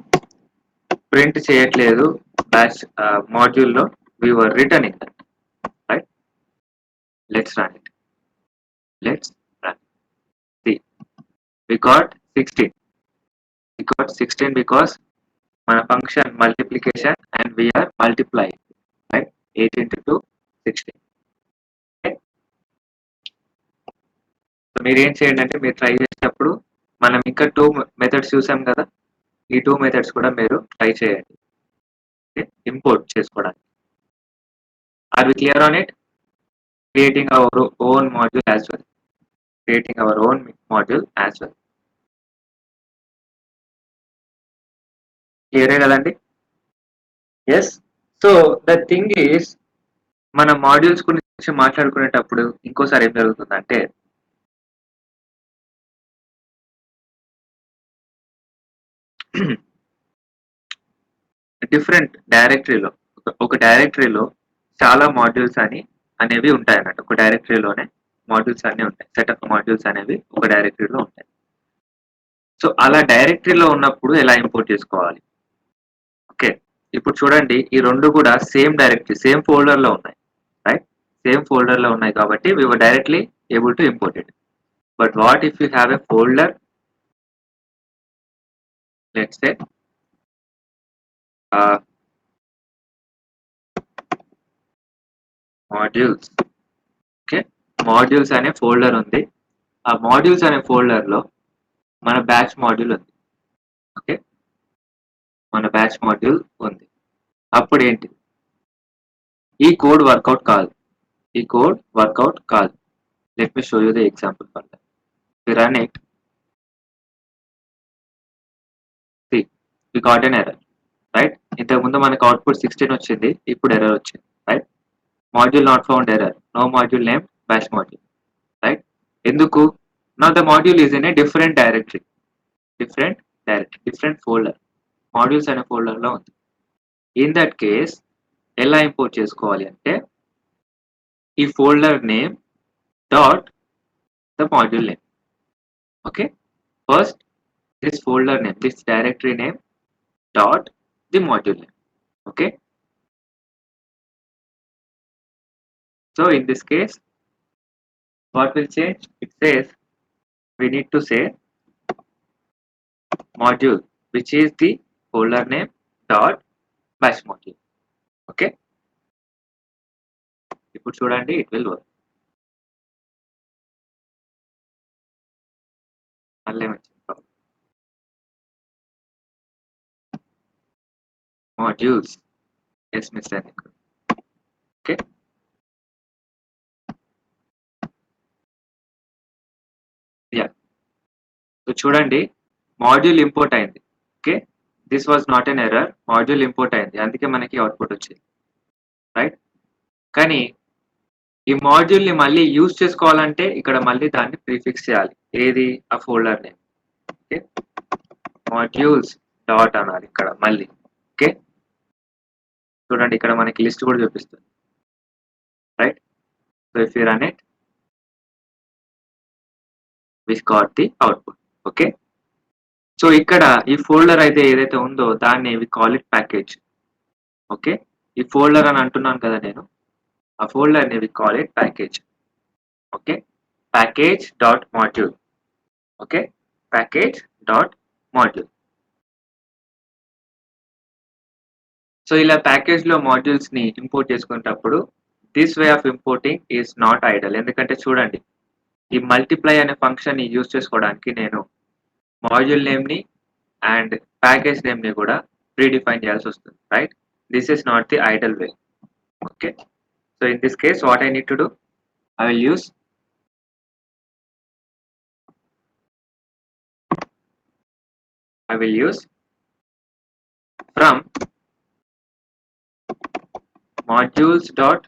ప్రింట్ చేయట్లేదు బ్యాచ్ మాడ్యూల్లో, we were returning that, right? Let's run it. Let's run. we got 16. We got 16 because మన function multiplication and we are multiplying, right? 8 into 2, 16. Okay? So మీరు ఏం చేయండి అంటే మీరు ట్రై చేసేటప్పుడు మనం ఇంకా 2 మెథడ్స్ చూసాం కదా, ఈ 2 మెథడ్స్ కూడా మీరు ట్రై చేయండి ఇంపోర్ట్ చేసుకోవడానికి. Are we clear on it? Creating our own module as well. Creating our own module as well. క్లియరే కదండి? Yes. So the thing is, మన మాడ్యూల్స్ గురించి మాట్లాడుకునేటప్పుడు ఇంకోసారి ఏం జరుగుతుందంటే డిఫరెంట్ డైరెక్టరీలో, ఒక డైరెక్టరీలో చాలా మాడ్యూల్స్ అనేవి ఉంటాయి అన్నట్టు. ఒక డైరెక్టరీలోనే మాడ్యూల్స్ అన్ని ఉంటాయి, సెట్ ఆఫ్ మాడ్యూల్స్ అనేవి ఒక డైరెక్టరీలో ఉంటాయి. సో అలా డైరెక్టరీలో ఉన్నప్పుడు ఎలా ఇంపోర్ట్ చేసుకోవాలి? ఓకే, ఇప్పుడు చూడండి, ఈ రెండు కూడా సేమ్ డైరెక్టరీ, సేమ్ ఫోల్డర్ లో ఉన్నాయి, రైట్? సేమ్ ఫోల్డర్ లో ఉన్నాయి కాబట్టి we were directly able to import it. But what if you have a folder, let's say modules. Okay, modules అనే ఫోల్డర్ ఉంది. ఆ మాడ్యూల్స్ అనే ఫోల్డర్ లో మన బ్యాచ్ మాడ్యూల్ ఉంది. ఓకే, మన బ్యాచ్ మాడ్యూల్ ఉంది. అప్పుడు ఏంటి, ఈ కోడ్ వర్కౌట్ కాదు, ఈ కోడ్ వర్కౌట్ కాదు. Let me show you the example for that. We run it, see we got an error, right? ఇంతకు ముందు మనకు అవుట్పుట్ 16 వచ్చింది, ఇప్పుడు ఎర్రర్ వచ్చింది, right? Module not found error, no module name batch module, right? ఎందుకు? నా the module is in a different directory, different folder, modules అనే folder లో ఉంది. ఇన్ దట్ కేస్ ఎలా ఇంపోర్ట్ చేసుకోవాలి అంటే, ఈ folder name dot the module name. Okay, first this folder name, this directory name dot the module name. Okay, so in this case what will change? It says we need to say module, which is the folder name dot bash module. Okay, ఇప్పుడు చూడండి, it will work. మళ్ళీ modules, yes Mr. Nikhil. Okay, yeah, so చూడండి, module import అయింది. Okay, this was not an error, module import అయింది, అందుకే మనకి output వచ్చింది, right? కానీ ఈ మాడ్యూల్ ని మళ్ళీ యూజ్ చేసుకోవాలంటే ఇక్కడ మళ్ళీ దాన్ని ప్రీఫిక్స్ చేయాలి. ఏది? ఆ folder name. Okay, modules dot అనాలి ఇక్కడ మళ్ళీ. ఓకే, చూడండి ఇక్కడ మనకి లిస్ట్ కూడా చూపిస్తుంది, right? So if you run it, we got the output. Okay, so ఇక్కడ ఈ ఫోల్డర్ అయితే ఏదైతే ఉందో దాన్ని we call it package. Okay, ఈ ఫోల్డర్ అని అంటున్నాను కదా నేను, ఆ ఫోల్డర్ ని we call it package. Okay, package dot module. Okay, package dot module. So ఇలా ప్యాకేజ్ లో మాడ్యూల్స్ ని ఇంపోర్ట్ చేసుకునేటప్పుడు this way of importing is not ideal. ఎందుకంటే చూడండి, ఈ మల్టిప్లై అనే ఫంక్షన్ ని యూజ్ చేసుకోవడానికి నేను మాడ్యూల్ నేమ్ ని అండ్ ప్యాకేజ్ నేమ్ ని కూడా ప్రీడిఫైన్ చేయాల్సి వస్తుంది, right? This is not the Idol way. Okay, so in this case what I need to do, I will use from modules dot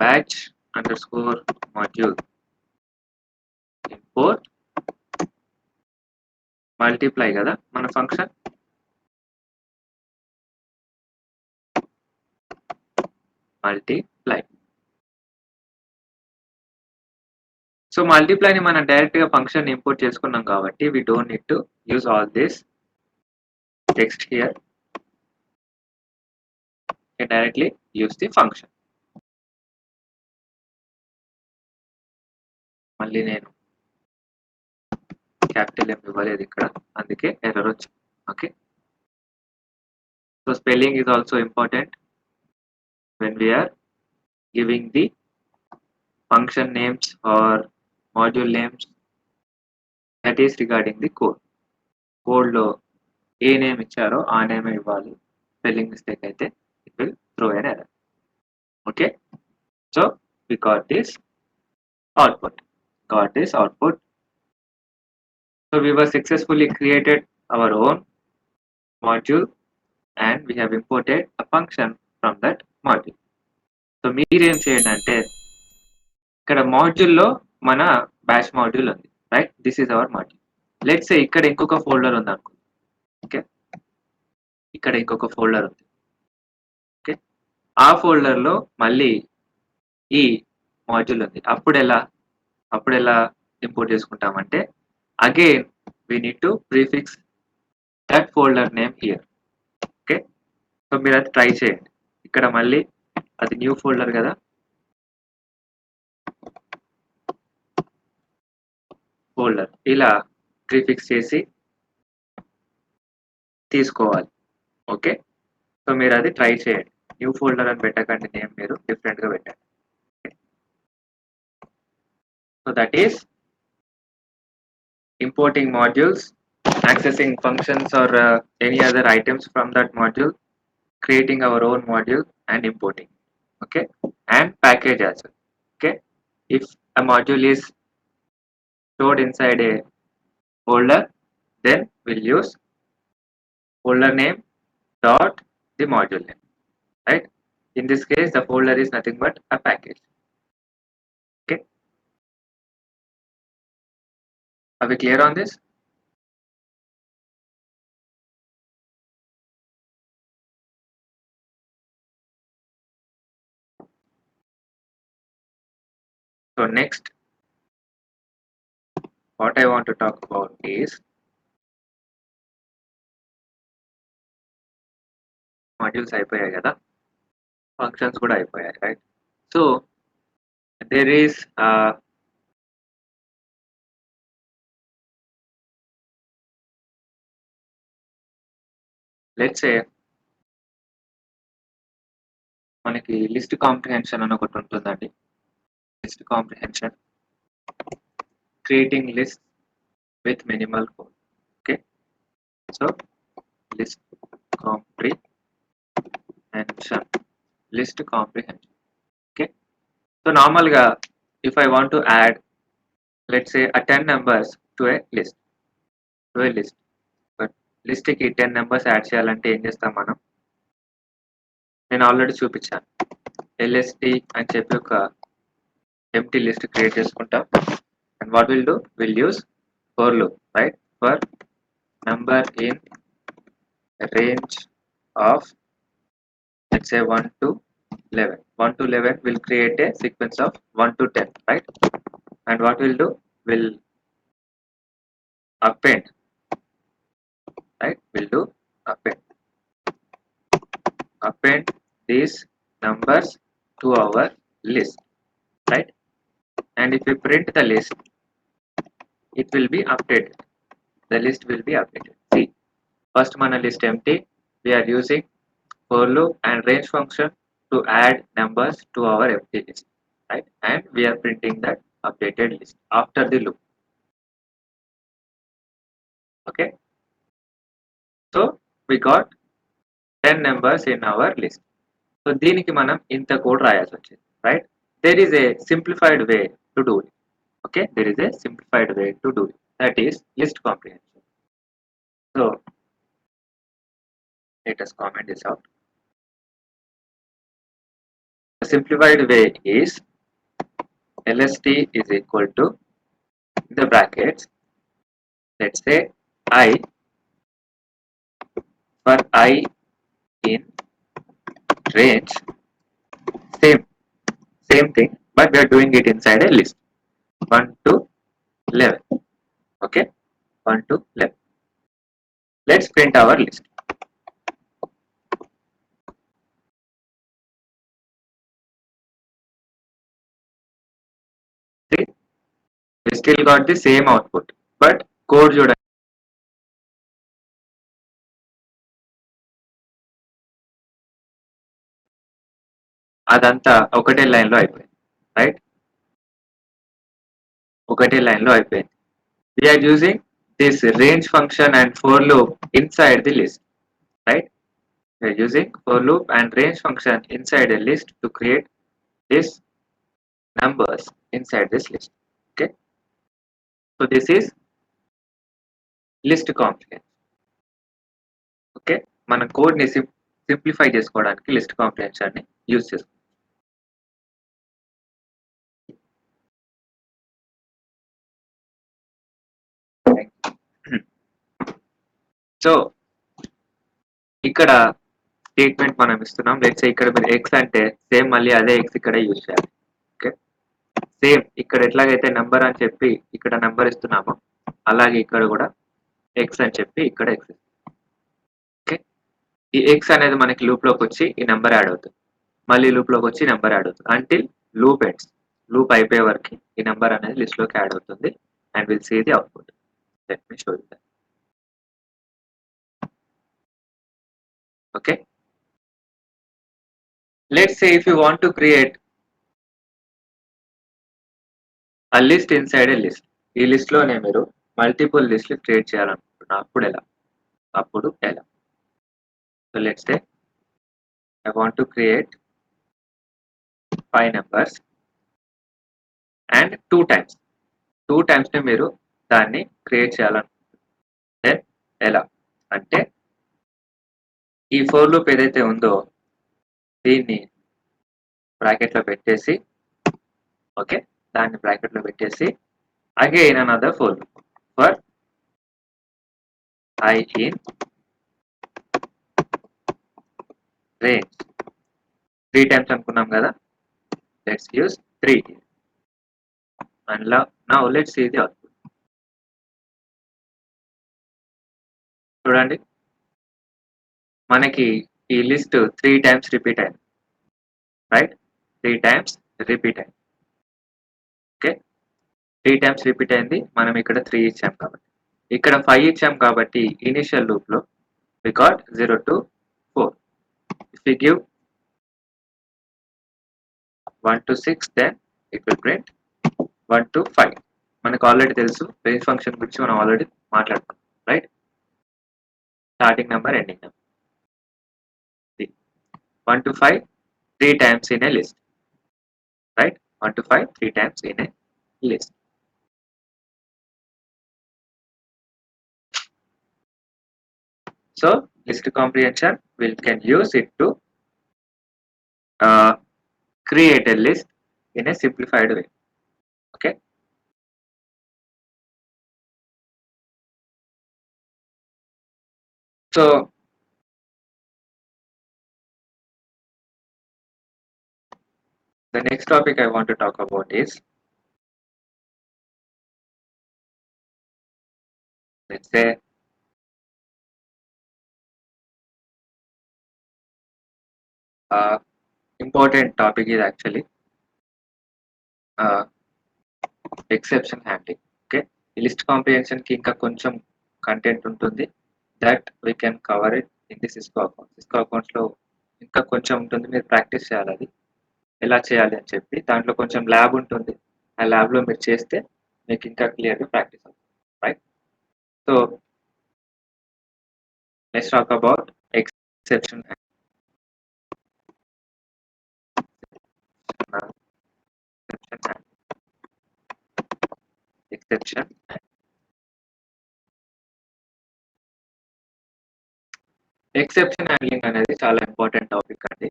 batch underscore module import multiply కదా మన function, multiply. So multiply ని మనం direct గా function import చేసుకున్నాం కాబట్టి we don't need to use all this text here. We directly use the function మళ్ళీ నేను capital M ఇవ్వలేదు ఇక్కడ, అందుకే ఎర్రర్ వచ్చింది. Okay, so spelling is also important when we are giving the function names or module names, that is regarding the code. Code లో ఏ name ఇచ్చారో ఆ నేమ్ ఇవ్వాలి. స్పెల్లింగ్ మిస్టేక్ అయితే it will throw an error. Okay, so we got this output. So we were successfully created our own module and we have imported a function from that module. So మీరేం చేయండి అంటే, ఇక్కడ మాడ్యూల్లో మన batch module ఉంది, right? This is our module. Let's say ఇక్కడ ఇంకొక folder ఉంది అనుకో. ఓకే, ఇక్కడ ఇంకొక ఫోల్డర్ ఉంది. ఓకే, ఆ ఫోల్డర్లో మళ్ళీ ఈ మాడ్యూల్ ఉంది. అప్పుడు ఎలా ఇంపోర్ట్ చేసుకుంటామంటే, again we need to prefix that folder name here. Okay, so మీరు అది ట్రై చేయండి. ఇక్కడ మళ్ళీ అది న్యూ ఫోల్డర్ కదా, ఫోల్డర్ ఇలా ప్రీఫిక్స్ చేసి తీసుకోవాలి. ఓకే, సో మీరు అది ట్రై చేయండి. న్యూ ఫోల్డర్ అని పెట్టకండి, నేమ్ మీరు డిఫరెంట్గా పెట్టండి. So that is importing modules, accessing functions or any other items from that module, creating our own module and importing. Okay, and package as well. Okay, if a module is stored inside a folder, then we'll use folder name dot the module name, right? In this case the folder is nothing but a package. Okay, are we clear on this? So next, what I want to talk about is modules అయిపోయాయి కదా, functions కూడా అయిపోయాయి, right? So there is let's say మనకి list comprehension అని ఒకటి ఉంటుందండి. List comprehension, creating list with minimal code. Okay, so list comprehension. Okay, so నార్మల్గా if I want to add let's say 10 numbers to a list, but లిస్ట్కి 10 numbers add చేయాలంటే ఏం చేస్తాం మనం? నేను ఆల్రెడీ చూపించాను. LST అని చెప్పి ఒక ఎంప్టీ లిస్ట్ క్రియేట్ చేసుకుంటాం. And what will do, will use for loop, right? For number in range of let's say 1 to 11. 1 to 11 will create a sequence of 1 to 10, right? And what we'll do, will append, right? We'll do append these numbers to our list, right? And if we print the list, it will be updated. The list will be updated. See, first mana list empty, we are using for loop and range function to add numbers to our empty list, right? And we are printing that updated list after the loop. Okay, so we got 10 numbers in our list. So దీనికి మనం ఇంత code రాయాల్సి వచ్చింది, right? There is a simplified way to do it. Okay, there is a simplified way to do it, that is list comprehension. So let us comment this out. The simplified way is LST is equal to, in the brackets, let's say I, for I in range, same thing, but we are doing it inside a list, 1 to 11. Okay, 1 to 11. Let's print our list. See, we still got the same output, but code చూడండి. అదంతా ఒకటే line లో అయిపోయింది, right? ఒకటే line లో అయిపోయింది. We are using this range function and for loop inside the list, right? We are using for loop and range function inside a list to create this numbers inside this list. Okay, so this is list comprehension. Okay, మన code ని simplify చేసుకోవడానికి list comprehension ని use చేసుకుంటాం. So ఇక్కడ statement మనం ఇస్తున్నాం. Let's ఇక్కడ మీరు ఎక్స్ అంటే సేమ్ మళ్ళీ అదే ఎక్స్ ఇక్కడ యూజ్ చేయాలి. ఓకే, సేమ్ ఇక్కడ ఎట్లాగైతే నెంబర్ అని చెప్పి ఇక్కడ నెంబర్ ఇస్తున్నామో అలాగే ఇక్కడ కూడా ఎక్స్ అని చెప్పి ఇక్కడ ఎక్స్. ఓకే, ఈ ఎక్స్ అనేది మనకి లూప్ లోకి వచ్చి ఈ నెంబర్ యాడ్ అవుతుంది, మళ్ళీ లూప్ లోకి వచ్చి నెంబర్ యాడ్ అవుతుంది అంటిల్ లూప్ ఎండ్స్. లూప్ అయిపోయే వరకు ఈ నెంబర్ అనేది లిస్ట్ లోకి యాడ్ అవుతుంది and will see the output. Let me show you that. Okay, let's say if you want to create a list inside a list, ఈ list లోనే మీరు multiple లిస్ట్లు create చేయాలనుకుంటున్నా, అప్పుడు ఎలా? So let's say I want to create 5 numbers and 2 times ని మీరు దాన్ని create చేయాలనుకుంటున్నారు. దెన్ ఎలా అంటే ఈ ఫోర్ లూప్ ఏదైతే ఉందో దీన్ని బ్రాకెట్ లో పెట్టేసి, ఓకే, దాన్ని బ్రాకెట్ లో పెట్టేసి again another four loop for I in range 3 times అనుకున్నాం కదా, let's use 3 here and now let's see the output. చూడండి, మనకి ఈ లిస్ట్ 3 times రిపీట్ అయింది, రైట్? 3 times రిపీట్ అయింది. ఓకే, 3 times రిపీట్ అయింది. మనం ఇక్కడ 3 ఇచ్చాం కాబట్టి, ఇక్కడ 5 ఇచ్చాం కాబట్టి ఇనిషియల్ లూప్ లో we got 0 to 4. if we give 1 to 6 then it will print 1 to 5. మనకు ఆల్రెడీ తెలుసు రేంజ్ ఫంక్షన్ గురించి మనం ఆల్రెడీ మాట్లాడుకున్నాం, right? Starting number ending number 1 to 5 3 times in a list, right? 1 to 5 3 times in a list. So list comprehension we can use it to create a list in a simplified way. Okay, so the next topic I want to talk about is, let's say important topic is actually exception handling. Okay, list comprehension ki inka koncham content ఉంటుంది, that we can cover it in the Cisco account. Cisco accounts లో ఇంకా కొంచెం ఉంటుంది, మీరు practice చేయాలి అది ఎలా చేయాలి అని చెప్పి. దాంట్లో కొంచెం ల్యాబ్ ఉంటుంది, ఆ ల్యాబ్ లో మీరు చేస్తే మీకు ఇంకా క్లియర్గా ప్రాక్టీస్ అవుతుంది, right? So let's talk about exception exception exception handling అనేది చాలా ఇంపార్టెంట్ టాపిక్ అండి.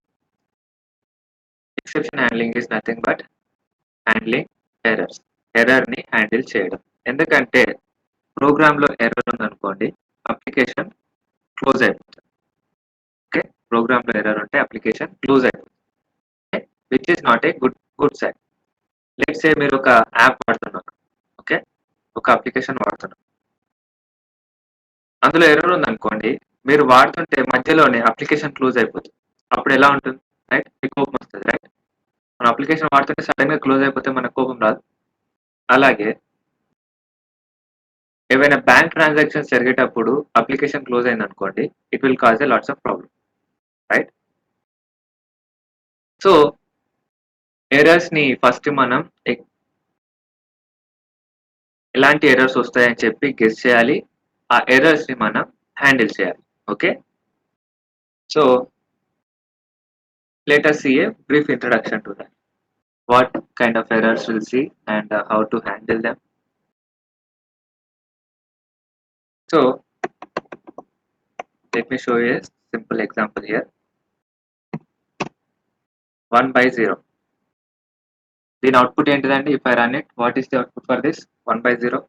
Exception handling is nothing but handling errors. Error ని హ్యాండిల్ చేయడం. ఎందుకంటే ప్రోగ్రామ్ లో ఎర్రర్ ఉందనుకోండి, అప్లికేషన్ క్లోజ్ అయిపోతుంది. ఓకే, ప్రోగ్రామ్ లో ఎర్రర్ ఉంటే అప్లికేషన్ క్లోజ్ అయిపోతుంది, which is not a good sign. Let's say మీరు ఒక యాప్ వాడుతున్నారు, ఓకే, ఒక అప్లికేషన్ వాడుతున్నారు, అందులో ఎర్రర్ ఉందనుకోండి, మీరు వాడుతుంటే మధ్యలోనే అప్లికేషన్ క్లోజ్ అయిపోతుంది. అప్పుడు ఎలా ఉంటుంది, రైట్? మీకు కోపం వస్తుంది, రైట్? మన అప్లికేషన్ వాడుతుంటే సడన్ గా క్లోజ్ అయిపోతే మనకు కోపం రాదు. అలాగే ఏవైనా బ్యాంక్ ట్రాన్సాక్షన్స్ జరిగేటప్పుడు అప్లికేషన్ క్లోజ్ అయింది అనుకోండి, it will cause a lots of problem, right? So errors ని ఫస్ట్ మనం ఎలాంటి ఎర్రర్స్ వస్తాయని చెప్పి గెస్ చేయాలి. ఆ ఎర్రర్స్ ని మనం హ్యాండిల్ చేయాలి. Okay, so let us see a brief introduction to that. What kind of errors we'll see and how to handle them. So let me show you a simple example here. 1 by 0. దీని output ఏంటిదండి? If I run it, what is the output for this? 1 by 0.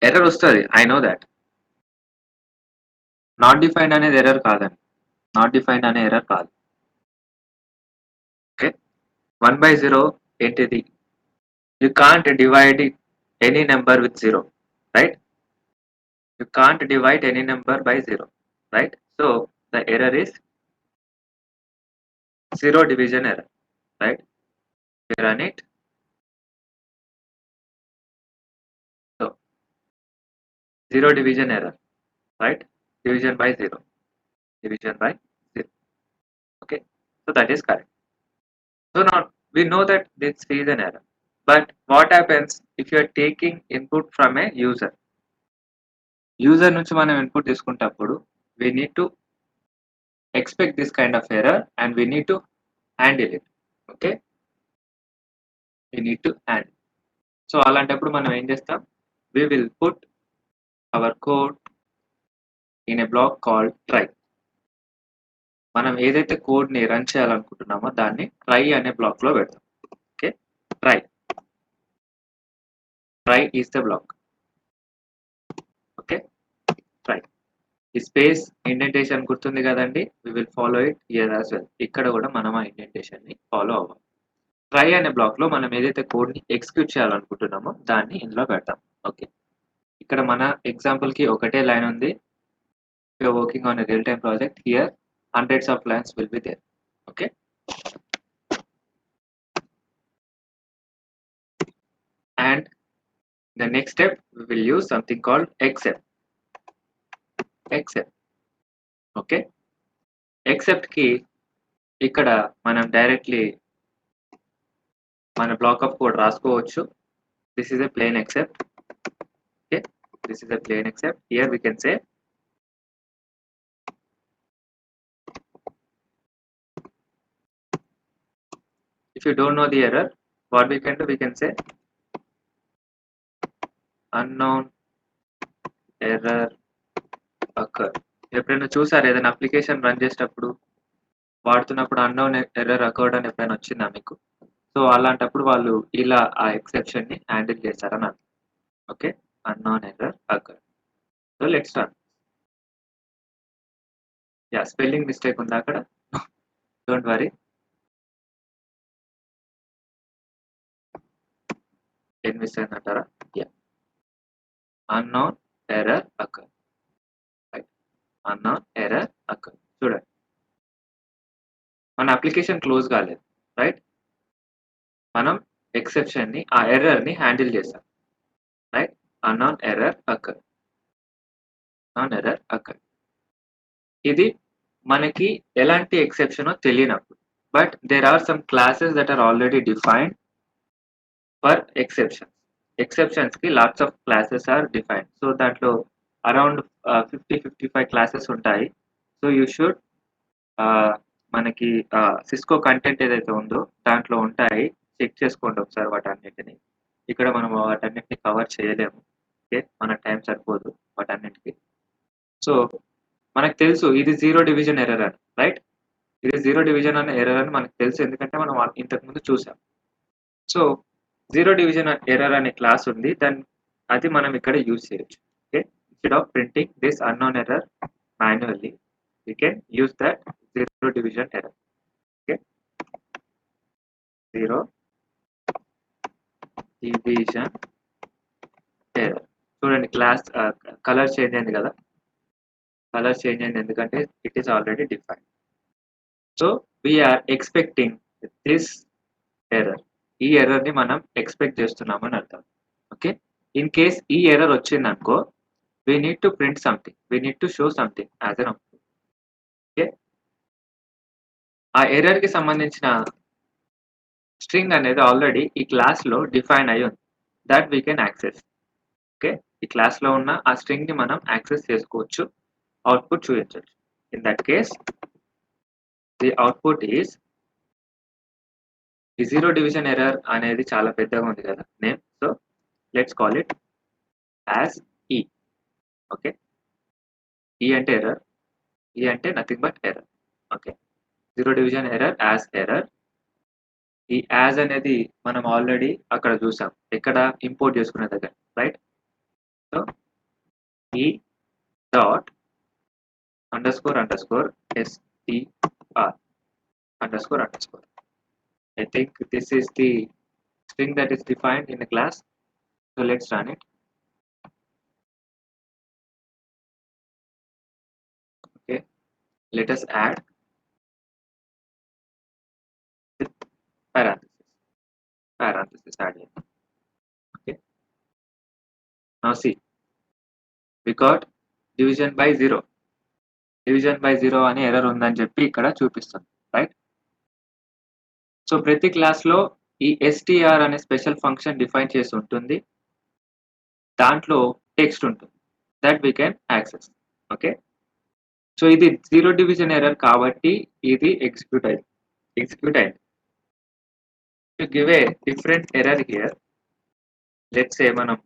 Error వస్తుంది, I know that. Not defined అనేది error కాదండి, not defined అనే error కాదు. Okay, 1 by 0 ఏంటిది? You can't divide any number with 0, right? You can't divide any number by 0, right? So the error is zero division error, right? You run it. So zero division error, right? Division by 0, division by 0. Okay, so that is correct. So now we know that this is an error, but what happens if you are taking input from a user? User నుంచి మనం input తీసుకుంటప్పుడు we need to expect this kind of error and we need to handle it. Okay, we need to handle. So అలాంటప్పుడు మనం ఏం చేస్తాం? We will put our code in a block called try. మనం ఏదైతే code ని run చేయాలనుకుంటున్నామో దాన్ని try అనే బ్లాక్ లో పెడతాం. Okay, try try is the block. Okay, try. ఈ స్పేస్ ఇండెంటేషన్ గుర్తుంది కదండి, we will follow it here as well. ఇక్కడ కూడా మనం ఆ ఇండెంటేషన్ ని ఫాలో అవ్వాలి. ట్రై అనే బ్లాక్ లో మనం ఏదైతే కోడ్ ని ఎగ్జిక్యూట్ చేయాలనుకుంటున్నామో దాన్ని ఇందులో పెడతాం. ఓకే, ఇక్కడ మన ఎగ్జాంపుల్ కి ఒకటే లైన్ ఉంది. we are working on a real-time project. Here hundreds of lines will be there. Okay, and the next step we will use something called except. Okay, except కి ఇక్కడ మనం డైరెక్ట్లీ మన black of code రాసుకోవచ్చు. This is a plain except. Okay, this is a plain except. Here we can say if you don't know the error, what we can do, we can say unknown error occur. ఎప్పుడైనా చూసారు ఏదైనా application run చేసేటప్పుడు వాడుతున్నప్పుడు unknown error occurred అని ఎప్పుడైనా వచ్చిందా మీకు? So అలాంటప్పుడు వాళ్ళు ఇలా ఆ ఎక్సెప్షన్ ని హ్యాండిల్ చేశారని అర్థం. Okay, unknown error occurred. So let's run. Yeah, spelling mistake ఉందా అక్కడ? డోంట్ వరీ, ఏం మిస్ అయిందంటారా? Yeah, unknown error occurred. Right, unknown error occurred. చూడండి, మన అప్లికేషన్ క్లోజ్ కాలేదు, రైట్? మనం ఎక్సెప్షన్ ని, ఆ ఎర్రర్ ని హ్యాండిల్ చేసాం, right? Unknown error occurred, unknown error occurred. ఇది మనకి ఎలాంటి ఎక్సెప్షన్ తెలియనప్పుడు. But there are some classes that are already defined for exceptions. Exceptions కి lots of classes are defined. So దాంట్లో అరౌండ్ 50-55 క్లాసెస్ ఉంటాయి. సో యూ షుడ్ మనకి Cisco content ఏదైతే ఉందో దాంట్లో ఉంటాయి, చెక్ చేసుకోండి ఒకసారి వాటన్నిటిని. ఇక్కడ మనం వాటన్నిటిని కవర్ చేయలేము. ఓకే, మన టైం సరిపోదు వాటన్నిటికి. సో మనకు తెలుసు ఇది జీరో డివిజన్ ఎర్రర్ అని, రైట్? ఇది జీరో డివిజన్ అనే ఎర్రర్ అని మనకు తెలుసు, ఎందుకంటే మనం ఇంతకు ముందు చూసాం. సో జీరో డివిజన్ ఎర్రర్ అనే క్లాస్ ఉంది, దాన్ని అది మనం ఇక్కడ యూజ్ చేయొచ్చు. Okay, instead of printing this unknown error manually we can use that zero division error. Okay, zero division error. చూడండి క్లాస్ కలర్ చేంజ్ అయింది కదా, కలర్ చేంజ్ అయింది ఎందుకంటే it is already defined. So we are expecting this error. ఈ error ని మనం expect చేస్తున్నామని అర్థం. ఓకే, ఇన్ కేస్ ఈ ఎర్రర్ వచ్చింది అనుకో, we need to print something, we need to show something as an output. Okay, ఆ ఎర్రర్ కి సంబంధించిన స్ట్రింగ్ అనేది ఆల్రెడీ ఈ క్లాస్ లో డిఫైన్ అయి ఉంది, that we can access. Okay, ఈ క్లాస్ లో ఉన్న ఆ స్ట్రింగ్ ని మనం యాక్సెస్ చేసుకోవచ్చు, అవుట్పుట్ చూపించవచ్చు. In that case the output is ఈ జీరో డివిజన్ ఎర్రర్ అనేది చాలా పెద్దగా ఉంది కదా name, so let's call it as ఈ. ఓకే, ఈ అంటే ఎర్రర్, ఈ అంటే nothing but error. Okay, zero division error as error. ఈ యాజ్ అనేది మనం ఆల్రెడీ అక్కడ చూసాం, ఎక్కడ ఇంపోర్ట్ చేసుకునే దగ్గర, రైట్? సో ఈ dot underscore underscore str underscore underscore. I think this is the string that is defined in the class. So let's run it. Okay, let us add with parenthesis add here. Okay, now see, we got division by 0. Division by 0 అనే error ఉందని చెప్పి ఇక్కడ చూపిస్తుంది, right? So ప్రతి class లో ఈ str అనే special function define చేసి ఉంటుంది, దాంట్లో టెక్స్ట్ ఉంటుంది, that we can access. Okay, so ఇది జీరో డివిజన్ ఎర్రర్ కాబట్టి ఇది ఎగ్జిక్యూట్ అయింది. To give a different error here, let's say మనం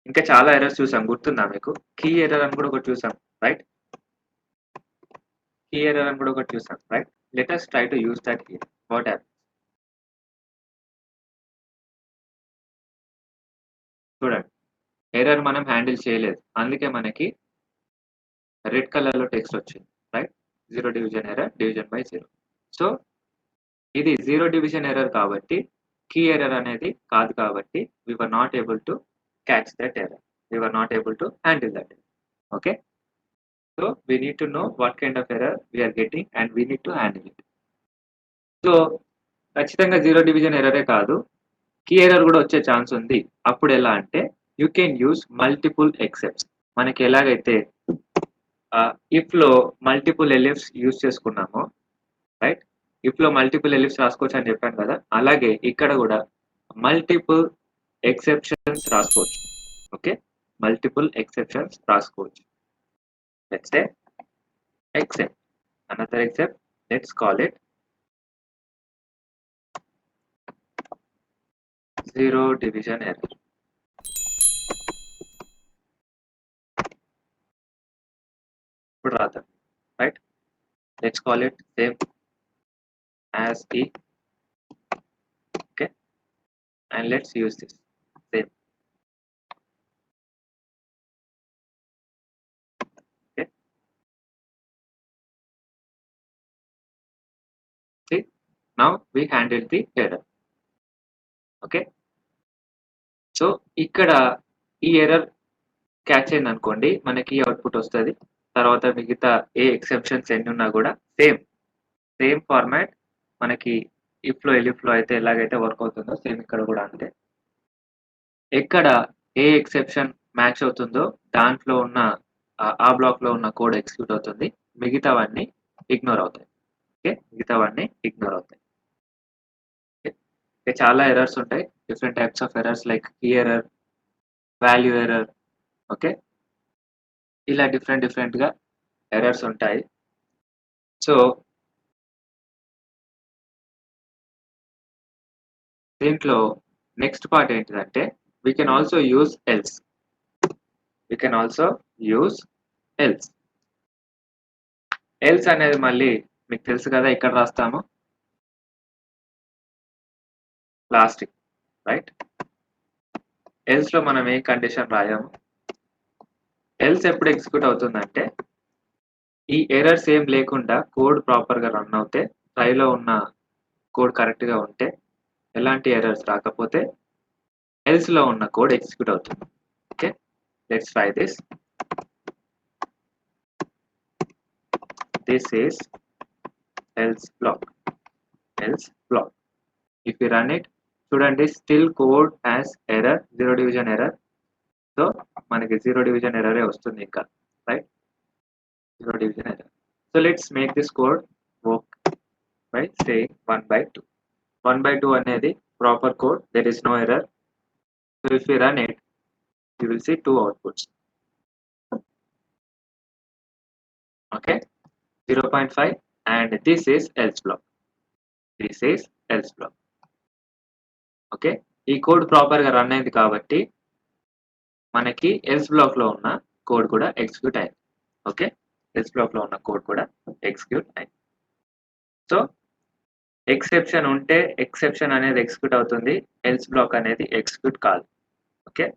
ఇంకా చాలా ఎర్రర్స్ చూసాం, గుర్తుందా మీకు? కీ ఎర్రర్ అని కూడా ఒకటి చూసాం, రైట్? కీ ఎర్రర్ అని కూడా ఒకటి చూసాం, right? Let us try to use that here. What happens? చూడండి, ఎర్రర్ మనం హ్యాండిల్ చేయలేదు, అందుకే మనకి రెడ్ కలర్ లో టెక్స్ట్ వచ్చింది, right? Zero division error, division by 0. So ఇది జీరో డివిజన్ ఎర్రర్ కాబట్టి, కీ ఎర్రర్ అనేది కాదు కాబట్టి we were not able to catch that error, we were not able to handle that error. Okay, so we need to know what kind of error we are getting and we need to handle it. So ఖచ్చితంగా zero division ఎర్రరే కాదు, key error కూడా వచ్చే chance ఉంది. అప్పుడు ఎలా అంటే you can use multiple accepts. మనకి ఎలాగైతే ఇఫ్ లో మల్టిపుల్ ఎలిఫ్స్ యూజ్ చేసుకున్నామో, రైట్? ఇఫ్ లో మల్టిపుల్ ఎలిఫ్స్ రాసుకోవచ్చు అని చెప్పాను కదా, అలాగే ఇక్కడ కూడా మల్టిపుల్ ఎక్సెప్షన్స్ రాసుకోవచ్చు. ఓకే, మల్టిపుల్ ఎక్సెప్షన్స్ రాసుకోవచ్చు. Let's say except, another except, let's call it zero division error. ఇప్పుడు రాద్దాం, right? Let's call it same as e. Okay, and let's use this same. Okay, see, now we handled the error. Okay, so ఇక్కడ ఈ error catch అయింది అనుకోండి, మనకి output వస్తుంది. తర్వాత మిగతా ఏ ఎక్సెప్షన్స్ ఎన్ని ఉన్నా కూడా సేమ్ ఫార్మాట్ మనకి ఇఫ్ లో ఎలిఫ్ లో అయితే ఎలాగైతే వర్క్ అవుతుందో సేమ్ ఇక్కడ కూడా అంతే. ఎక్కడ ఏ ఎక్సెప్షన్ మ్యాచ్ అవుతుందో దాంట్లో ఉన్న ఆ బ్లాక్ లో ఉన్న కోడ్ ఎగ్జిక్యూట్ అవుతుంది, మిగతావన్నీ ఇగ్నోర్ అవుతాయి. ఓకే, మిగతావన్నీ ఇగ్నోర్ అవుతాయి. చాలా ఎర్రర్స్ ఉంటాయి, different types of errors like key error, value error. Okay, ఇలా డిఫరెంట్ గా ఎర్రర్స్ ఉంటాయి. సో దీంట్లో నెక్స్ట్ పార్ట్ ఏంటిదంటే we can also use else. We can also use else. else అనేది మళ్ళీ మీకు తెలుసు కదా, ఇక్కడ రాస్తాము లాస్ట్, రైట్? ఎల్స్ లో మనం ఏ కండిషన్ రాయాము. ఎల్స్ ఎప్పుడు ఎగ్జిక్యూట్ అవుతుందంటే ఈ ఎర్రర్స్ ఏం లేకుండా కోడ్ ప్రాపర్ గా రన్ అవుతే ట్రైలో ఉన్న కోడ్ కరెక్ట్గా ఉంటే ఎలాంటి ఎర్రర్స్ రాకపోతే ఎల్స్లో ఉన్న కోడ్ ఎగ్జిక్యూట్ అవుతుంది. Okay, let's try this. This is else black. If we run it, చూడండి still code has error, zero division error. So మనకి జీరో డివిజన్ ఎర్రరే వస్తుంది ఇంకా, right? Zero division error. So let's make this code work by saying 1/2. 1/2 అనేది proper code, there is no error. So if we run it, you will see two outputs. Okay, 0.5, and this is else block. Okay, ఈ code proper గా run అయింది కాబట్టి మనకి else block లో ఉన్న code కూడా execute అయింది. ఓకే, ఎల్స్ బ్లాక్ లో ఉన్న కోడ్ కూడా ఎగ్జిక్యూట్ అయింది. సో ఎక్సెప్షన్ ఉంటే ఎక్సెప్షన్ అనేది ఎగ్జిక్యూట్ అవుతుంది, ఎల్స్ బ్లాక్ అనేది ఎగ్జిక్యూట్ కాదు. ఓకే,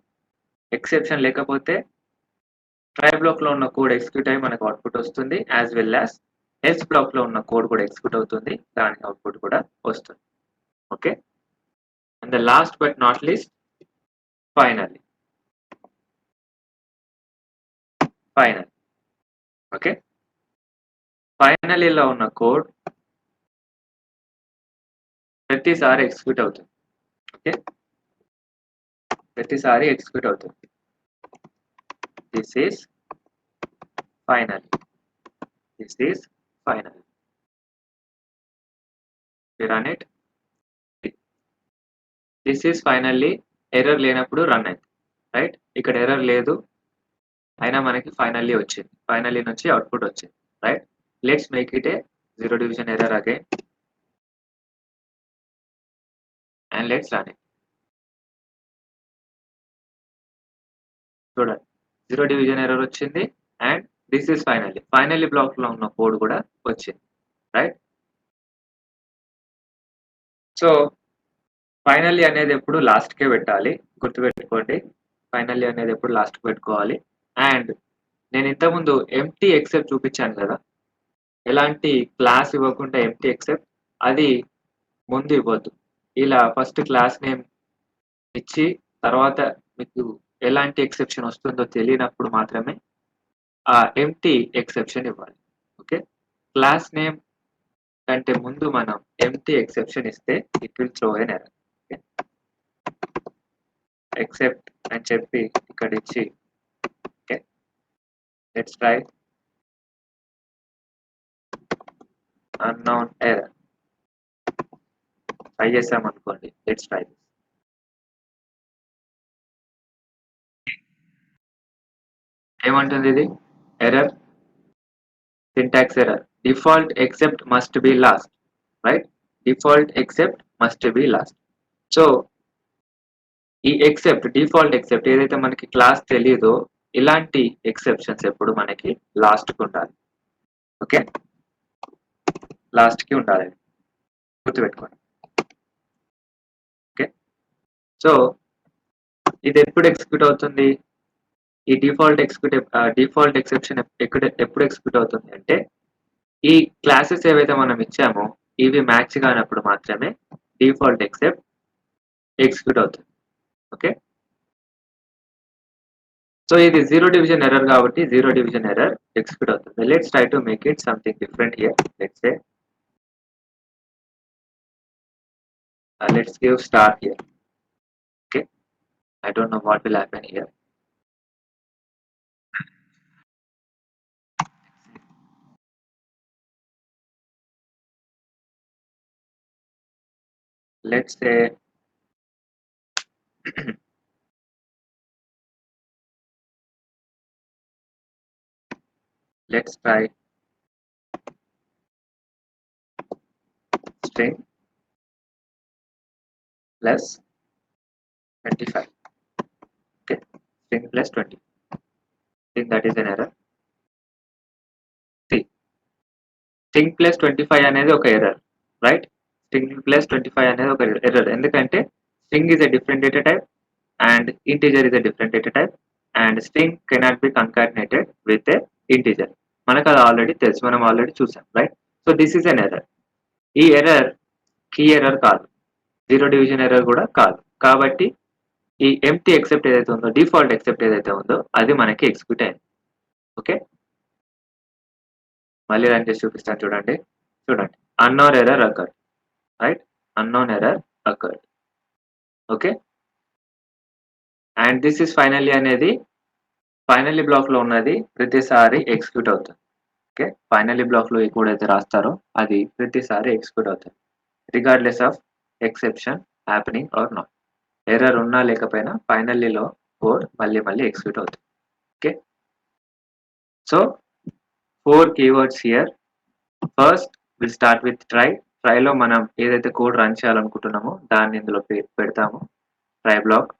ఎక్సెప్షన్ లేకపోతే ట్రై బ్లాక్ లో ఉన్న కోడ్ ఎగ్జిక్యూట్ అయ్యి మనకు అవుట్పుట్ వస్తుంది, as well as else block లో ఉన్న కోడ్ కూడా ఎగ్జిక్యూట్ అవుతుంది, దానికి అవుట్పుట్ కూడా వస్తుంది. Okay, and the last but not least, finally. Okay, ఫైనలీలో ఉన్న కోడ్ ప్రతిసారి ఎగ్జిక్యూట్ అవుతుంది. ఓకే, ప్రతిసారి ఎగ్జిక్యూట్ అవుతుంది. This is final. Run it. This is finally. Error లేనప్పుడు రన్ అయింది, రైట్? ఇక్కడ ఎర్రర్ లేదు అయినా మనకి ఫైనల్లీ వచ్చింది, ఫైనల్లీ నుంచి అవుట్పుట్ వచ్చింది, right? Let's make it a zero division error again and let's run it. చూడండి, జీరో డివిజన్ ఎర్రర్ వచ్చింది and this is finally black లో ఉన్న కోడ్ కూడా వచ్చింది, రైట్? సో ఫైనల్లీ అనేది ఎప్పుడు లాస్ట్ కే పెట్టాలి, గుర్తుపెట్టుకోండి. ఫైనల్లీ అనేది ఎప్పుడు లాస్ట్ కి పెట్టుకోవాలి. అండ్ నేను ఇంతకుముందు ఎంటీ ఎక్సెప్ట్ చూపించాను కదా, ఎలాంటి క్లాస్ ఇవ్వకుండా ఎంటీ ఎక్సెప్ట్, అది ముందు ఇవ్వద్దు. ఇలా ఫస్ట్ క్లాస్ నేమ్ ఇచ్చి తర్వాత మీకు ఎలాంటి ఎక్సెప్షన్ వస్తుందో తెలియనప్పుడు మాత్రమే ఆ ఎంటీ ఎక్సెప్షన్ ఇవ్వాలి. ఓకే, క్లాస్ నేమ్ కంటే ముందు మనం ఎంటీ ఎక్సెప్షన్ ఇస్తే it will throw an error. Except అని చెప్పి ఇక్కడ ఇచ్చి, okay, let's try unknown error try చేసాం అనుకోండి. లెట్స్ ట్రై ఏమంటుంది ఇది? Error, syntax error. Default except must be last, right? Default except must be last. So ఈ ఎక్సెప్ట్, డిఫాల్ట్ ఎక్సెప్ట్ ఏదైతే మనకి క్లాస్ తెలియదో ఇలాంటి ఎక్సెప్షన్స్ ఎప్పుడు మనకి లాస్ట్ కి ఉండాలి. ఓకే, లాస్ట్ కి ఉండాలి, గుర్తుపెట్టుకోండి. ఓకే, సో ఇది ఎప్పుడు ఎగ్జిక్యూట్ అవుతుంది? ఈ డిఫాల్ట్ ఎక్సెప్షన్ ఎప్పుడు ఎగ్జిక్యూట్ అవుతుంది అంటే ఈ క్లాసెస్ ఏవైతే మనం ఇచ్చామో ఇవి మ్యాచ్ కానప్పుడు మాత్రమే డిఫాల్ట్ ఎక్సెప్ట్ ఎగ్జిక్యూట్ అవుతుంది. ఓకే, సో ఇది జీరో డివిజన్ ఎర్రర్ కాబట్టి జీరో డివిజన్ ఎర్రర్ ఎగ్జిక్యూట్ అవుతుంది. Let's try to make it something different here. Let's say let's give star here. Okay, I don't know what will happen here. Let's say let's try string plus 25. Okay, string plus 20. I think that is an error. See, string plus 25 అనేది ఒక error, right? string plus 25 అనేది ఒక error, ఎందుకంటే string is a different data type and integer is a different data type and string cannot be concatenated with a integer. మనకు అది already తెలుసు, మనం already చూసాం, right? So this is an error. ఈ error key error కాదు, zero division error కూడా కాదు. కాబట్టి ఈ ఎంప్టీ ఎక్సెప్ట్ ఏదైతే ఉందో, డిఫాల్ట్ ఎక్సెప్ట్ ఏదైతే ఉందో అది మనకి ఎగ్జిక్యూట్ అయింది. ఓకే, మళ్ళీ రన్ చేసి చూపిస్తాను చూడండి. చూడండి, unknown error occurred, right, unknown error occurred. Okay, and this is finally అనేది ఫైనల్లీ బ్లాక్ లో ఉన్నది ప్రతిసారి ఎగ్జిక్యూట్ అవుతుంది. ఓకే, ఫైనల్లీ బ్లాక్ లో ఎప్పుడైతే రాస్తారో అది ప్రతిసారి ఎగ్జిక్యూట్ అవుతుంది, regardless of exception happening or not. Error ఉన్నా లేకపోయినా ఫైనల్లీలో కోడ్ మళ్ళీ మళ్ళీ ఎగ్జిక్యూట్ అవుతుంది. Okay, so 4 keywords here. First will start with try. ట్రైలో మనం ఏదైతే కోడ్ రన్ చేయాలనుకుంటున్నామో దాన్ని ఇందులో పెడతాము, try block,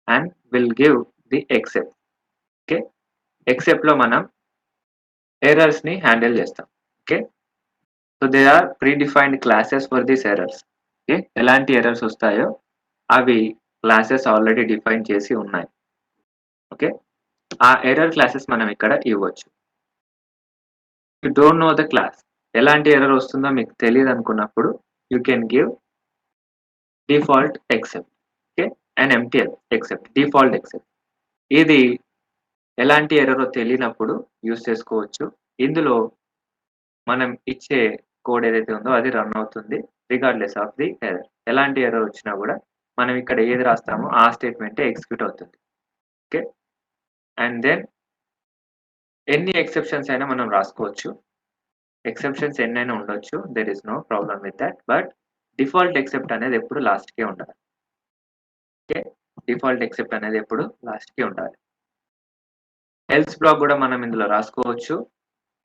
and will give the except. Okay, except లో మనం ఎర్రర్స్ ని హ్యాండిల్ చేస్తాం. Okay, so they are predefined classes for this errors. Okay, ఎలాంటి ఎర్రర్స్ వస్తాయో అవి క్లాసెస్ ఆల్రెడీ డిఫైన్ చేసి ఉన్నాయి. ఓకే, ఆ ఎర్రర్ క్లాసెస్ మనం ఇక్కడ ఇవ్వచ్చు. You don't know the class, ఎలాంటి ఎర్రర్ వస్తుందో మీకు తెలియదు అనుకున్నప్పుడు you can give default except. Okay, and empty except, default except. ఇది ఎలాంటి ఎర్రర్ తెలియనప్పుడు యూస్ చేసుకోవచ్చు. ఇందులో మనం ఇచ్చే కోడ్ ఏదైతే ఉందో అది రన్ అవుతుంది రిగార్డ్లెస్ ఆఫ్ ది ఎర్రర్. ఎలాంటి ఎర్రర్ వచ్చినా కూడా మనం ఇక్కడ ఏది రాస్తామో ఆ స్టేట్మెంటే ఎగ్జిక్యూట్ అవుతుంది. ఓకే, అండ్ దెన్ ఎన్ని ఎక్సెప్షన్స్ అయినా మనం రాసుకోవచ్చు. ఎక్సెప్షన్స్ ఎన్నైనా ఉండొచ్చు, there is no problem with that, but default except అనేది ఎప్పుడు లాస్ట్కే ఉండాలి. ఓకే, డిఫాల్ట్ ఎక్సెప్ట్ అనేది ఎప్పుడు లాస్ట్కే ఉండాలి. ఎల్స్ బ్లాక్ కూడా మనం ఇందులో రాసుకోవచ్చు.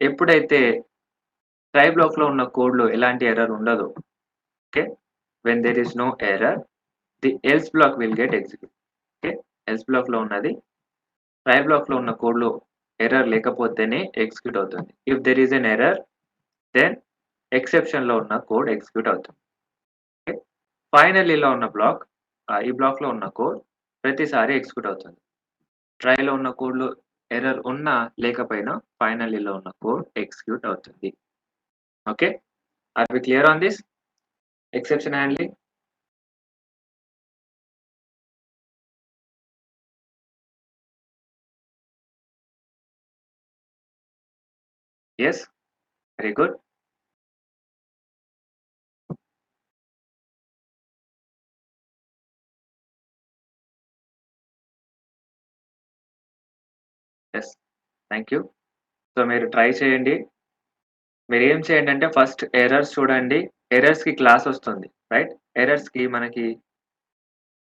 ఎప్పుడైతే ట్రై బ్లాక్ లో ఉన్న కోడ్ లో ఎలాంటి ఎర్రర్ ఉండదు. Okay, when there is no error the else block will get execute. Okay, else block లో ఉన్నది ట్రై బ్లాక్ లో ఉన్న కోడ్ లో ఎర్రర్ లేకపోతేనే ఎగ్జిక్యూట్ అవుతుంది. If there is an error then exception లో ఉన్న కోడ్ ఎగ్జిక్యూట్ అవుతుంది. ఓకే, ఫైనలీలో ఉన్న బ్లాక్, ఈ బ్లాక్ లో ఉన్న కోడ్ ప్రతిసారి ఎగ్జిక్యూట్ అవుతుంది. ట్రైలో ఉన్న కోడ్ లో ఎర్రర్ ఉన్నా లేకపోయినా ఫైనలీలో ఉన్న కోడ్ ఎగ్జిక్యూట్ అవుతుంది. Okay, are we clear on this exception handling? Yes, very good. Yes, thank you. So మీరు ట్రై చేయండి. మీరు ఏం చేయండి అంటే ఫస్ట్ ఎర్రర్స్ చూడండి. ఎర్రర్స్ కి క్లాస్ వస్తుంది, రైట్? ఎర్రర్స్ కి మనకి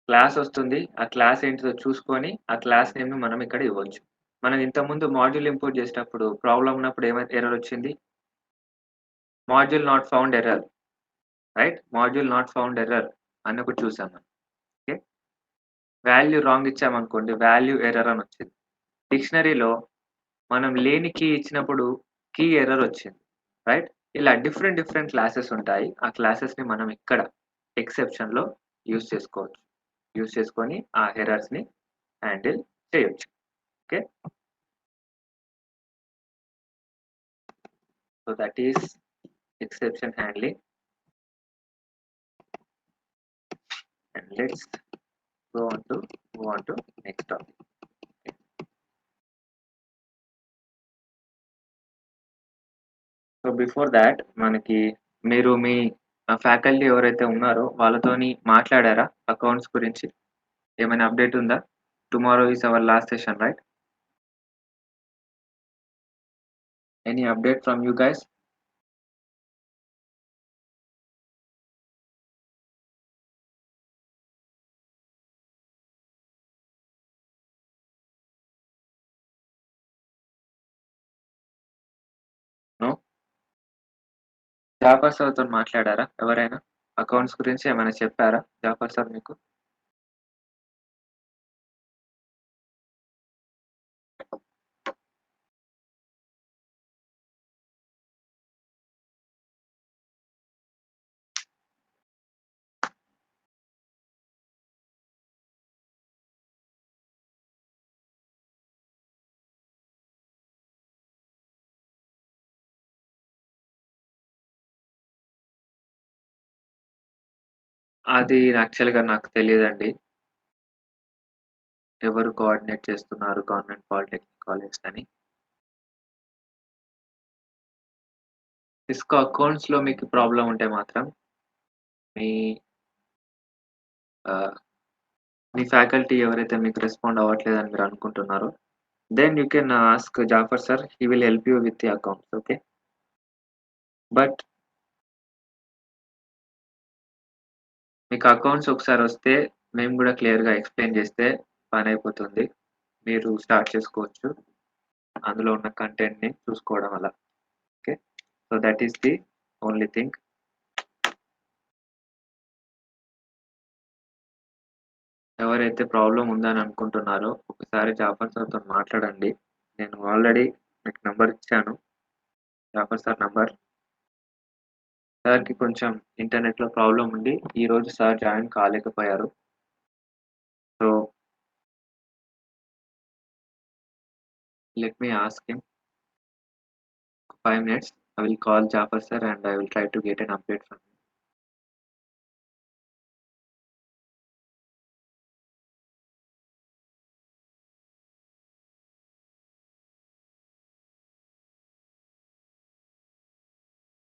క్లాస్ వస్తుంది. ఆ క్లాస్ ఏంటిదో చూసుకొని ఆ క్లాస్ నేమ్ ని మనం ఇక్కడ ఇవ్వచ్చు. మనం ఇంతకుముందు మాడ్యూల్ ఇంపోర్ట్ చేసేటప్పుడు ప్రాబ్లమ్ ఉన్నప్పుడు ఏమైతే ఎర్రర్ వచ్చింది? Module not found error, right? Module not found error అని ఒకటి చూసాం మనం. ఓకే, వాల్యూ రాంగ్ ఇచ్చామనుకోండి, వాల్యూ ఎర్రర్ అని వచ్చింది. డిక్షనరీలో మనం లేని కీ ఇచ్చినప్పుడు కీ ఎర్రర్ వచ్చింది, రైట్? ఇలా డిఫరెంట్ డిఫరెంట్ క్లాసెస్ ఉంటాయి. ఆ క్లాసెస్ ని మనం ఇక్కడ ఎక్సెప్షన్ లో యూజ్ చేసుకోవచ్చు. యూజ్ చేసుకొని ఆ ఎర్రర్స్ ని హ్యాండిల్ చేయొచ్చు. Okay, so that is exception handling. And let's go on to next topic. So before that మనకి మీరు మీ ఫ్యాకల్టీ ఎవరైతే ఉన్నారో వాళ్ళతోని మాట్లాడారా అకౌంట్స్ గురించి? ఏమైనా అప్డేట్ ఉందా? Tomorrow is our last session, right? Any update from you guys? No? Jafar sir తో మాట్లాడారా ఎవరైనా? అకౌంట్స్ గురించి ఏమైనా చెప్పారా జాఫర్ సార్ మీకు? అది యాక్చువల్‌గా నాకు తెలీదండి. ఎవరు కోఆర్డినేట్ చేస్తున్నారు గవర్నమెంట్ పాలిటెక్నిక్ కాలేజ్ అని. సిస్కో అకౌంట్స్‌లో మీకు ప్రాబ్లమ్ ఉంటే మాత్రం మీ ఆహ్, మీ ఫ్యాకల్టీ ఎవరైతే మీకు రెస్పాండ్ అవ్వట్లేదని మీరు అనుకుంటున్నారో, then you can ask Jafar sir. He will help you with the accounts. Okay. But మీకు అకౌంట్స్ ఒకసారొస్తే మేము గూడా క్లియర్‌గా ఎక్స్‌ప్లెయిన్ జేస్తే పనయిపోతుంది. మీరు స్టార్ట్ చేసుకోవచ్చు. అందులో ఉన్న కంటెంట్‌ని చూసుకోవడం అలా. Okay. So, that is the only thing. ఎవరైతే ప్రాబ్లమ్ ఉందని అనుకుంటున్నారో ఒకసారి జాఫర్ సార్‌తోని మాట్లాడండి. నేను ఆల్రెడీ మీకు నంబర్ ఇచ్చాను. Jafar sir number. సార్‌కి కొంచెం ఇంటర్నెట్‌లో ప్రాబ్లమ్ ఉండి ఈరోజు సార్ జాయిన్ కాలేకపోయారు. So, let me ask him 5 minutes. I will call Jafar sir and I will try to get an update from him.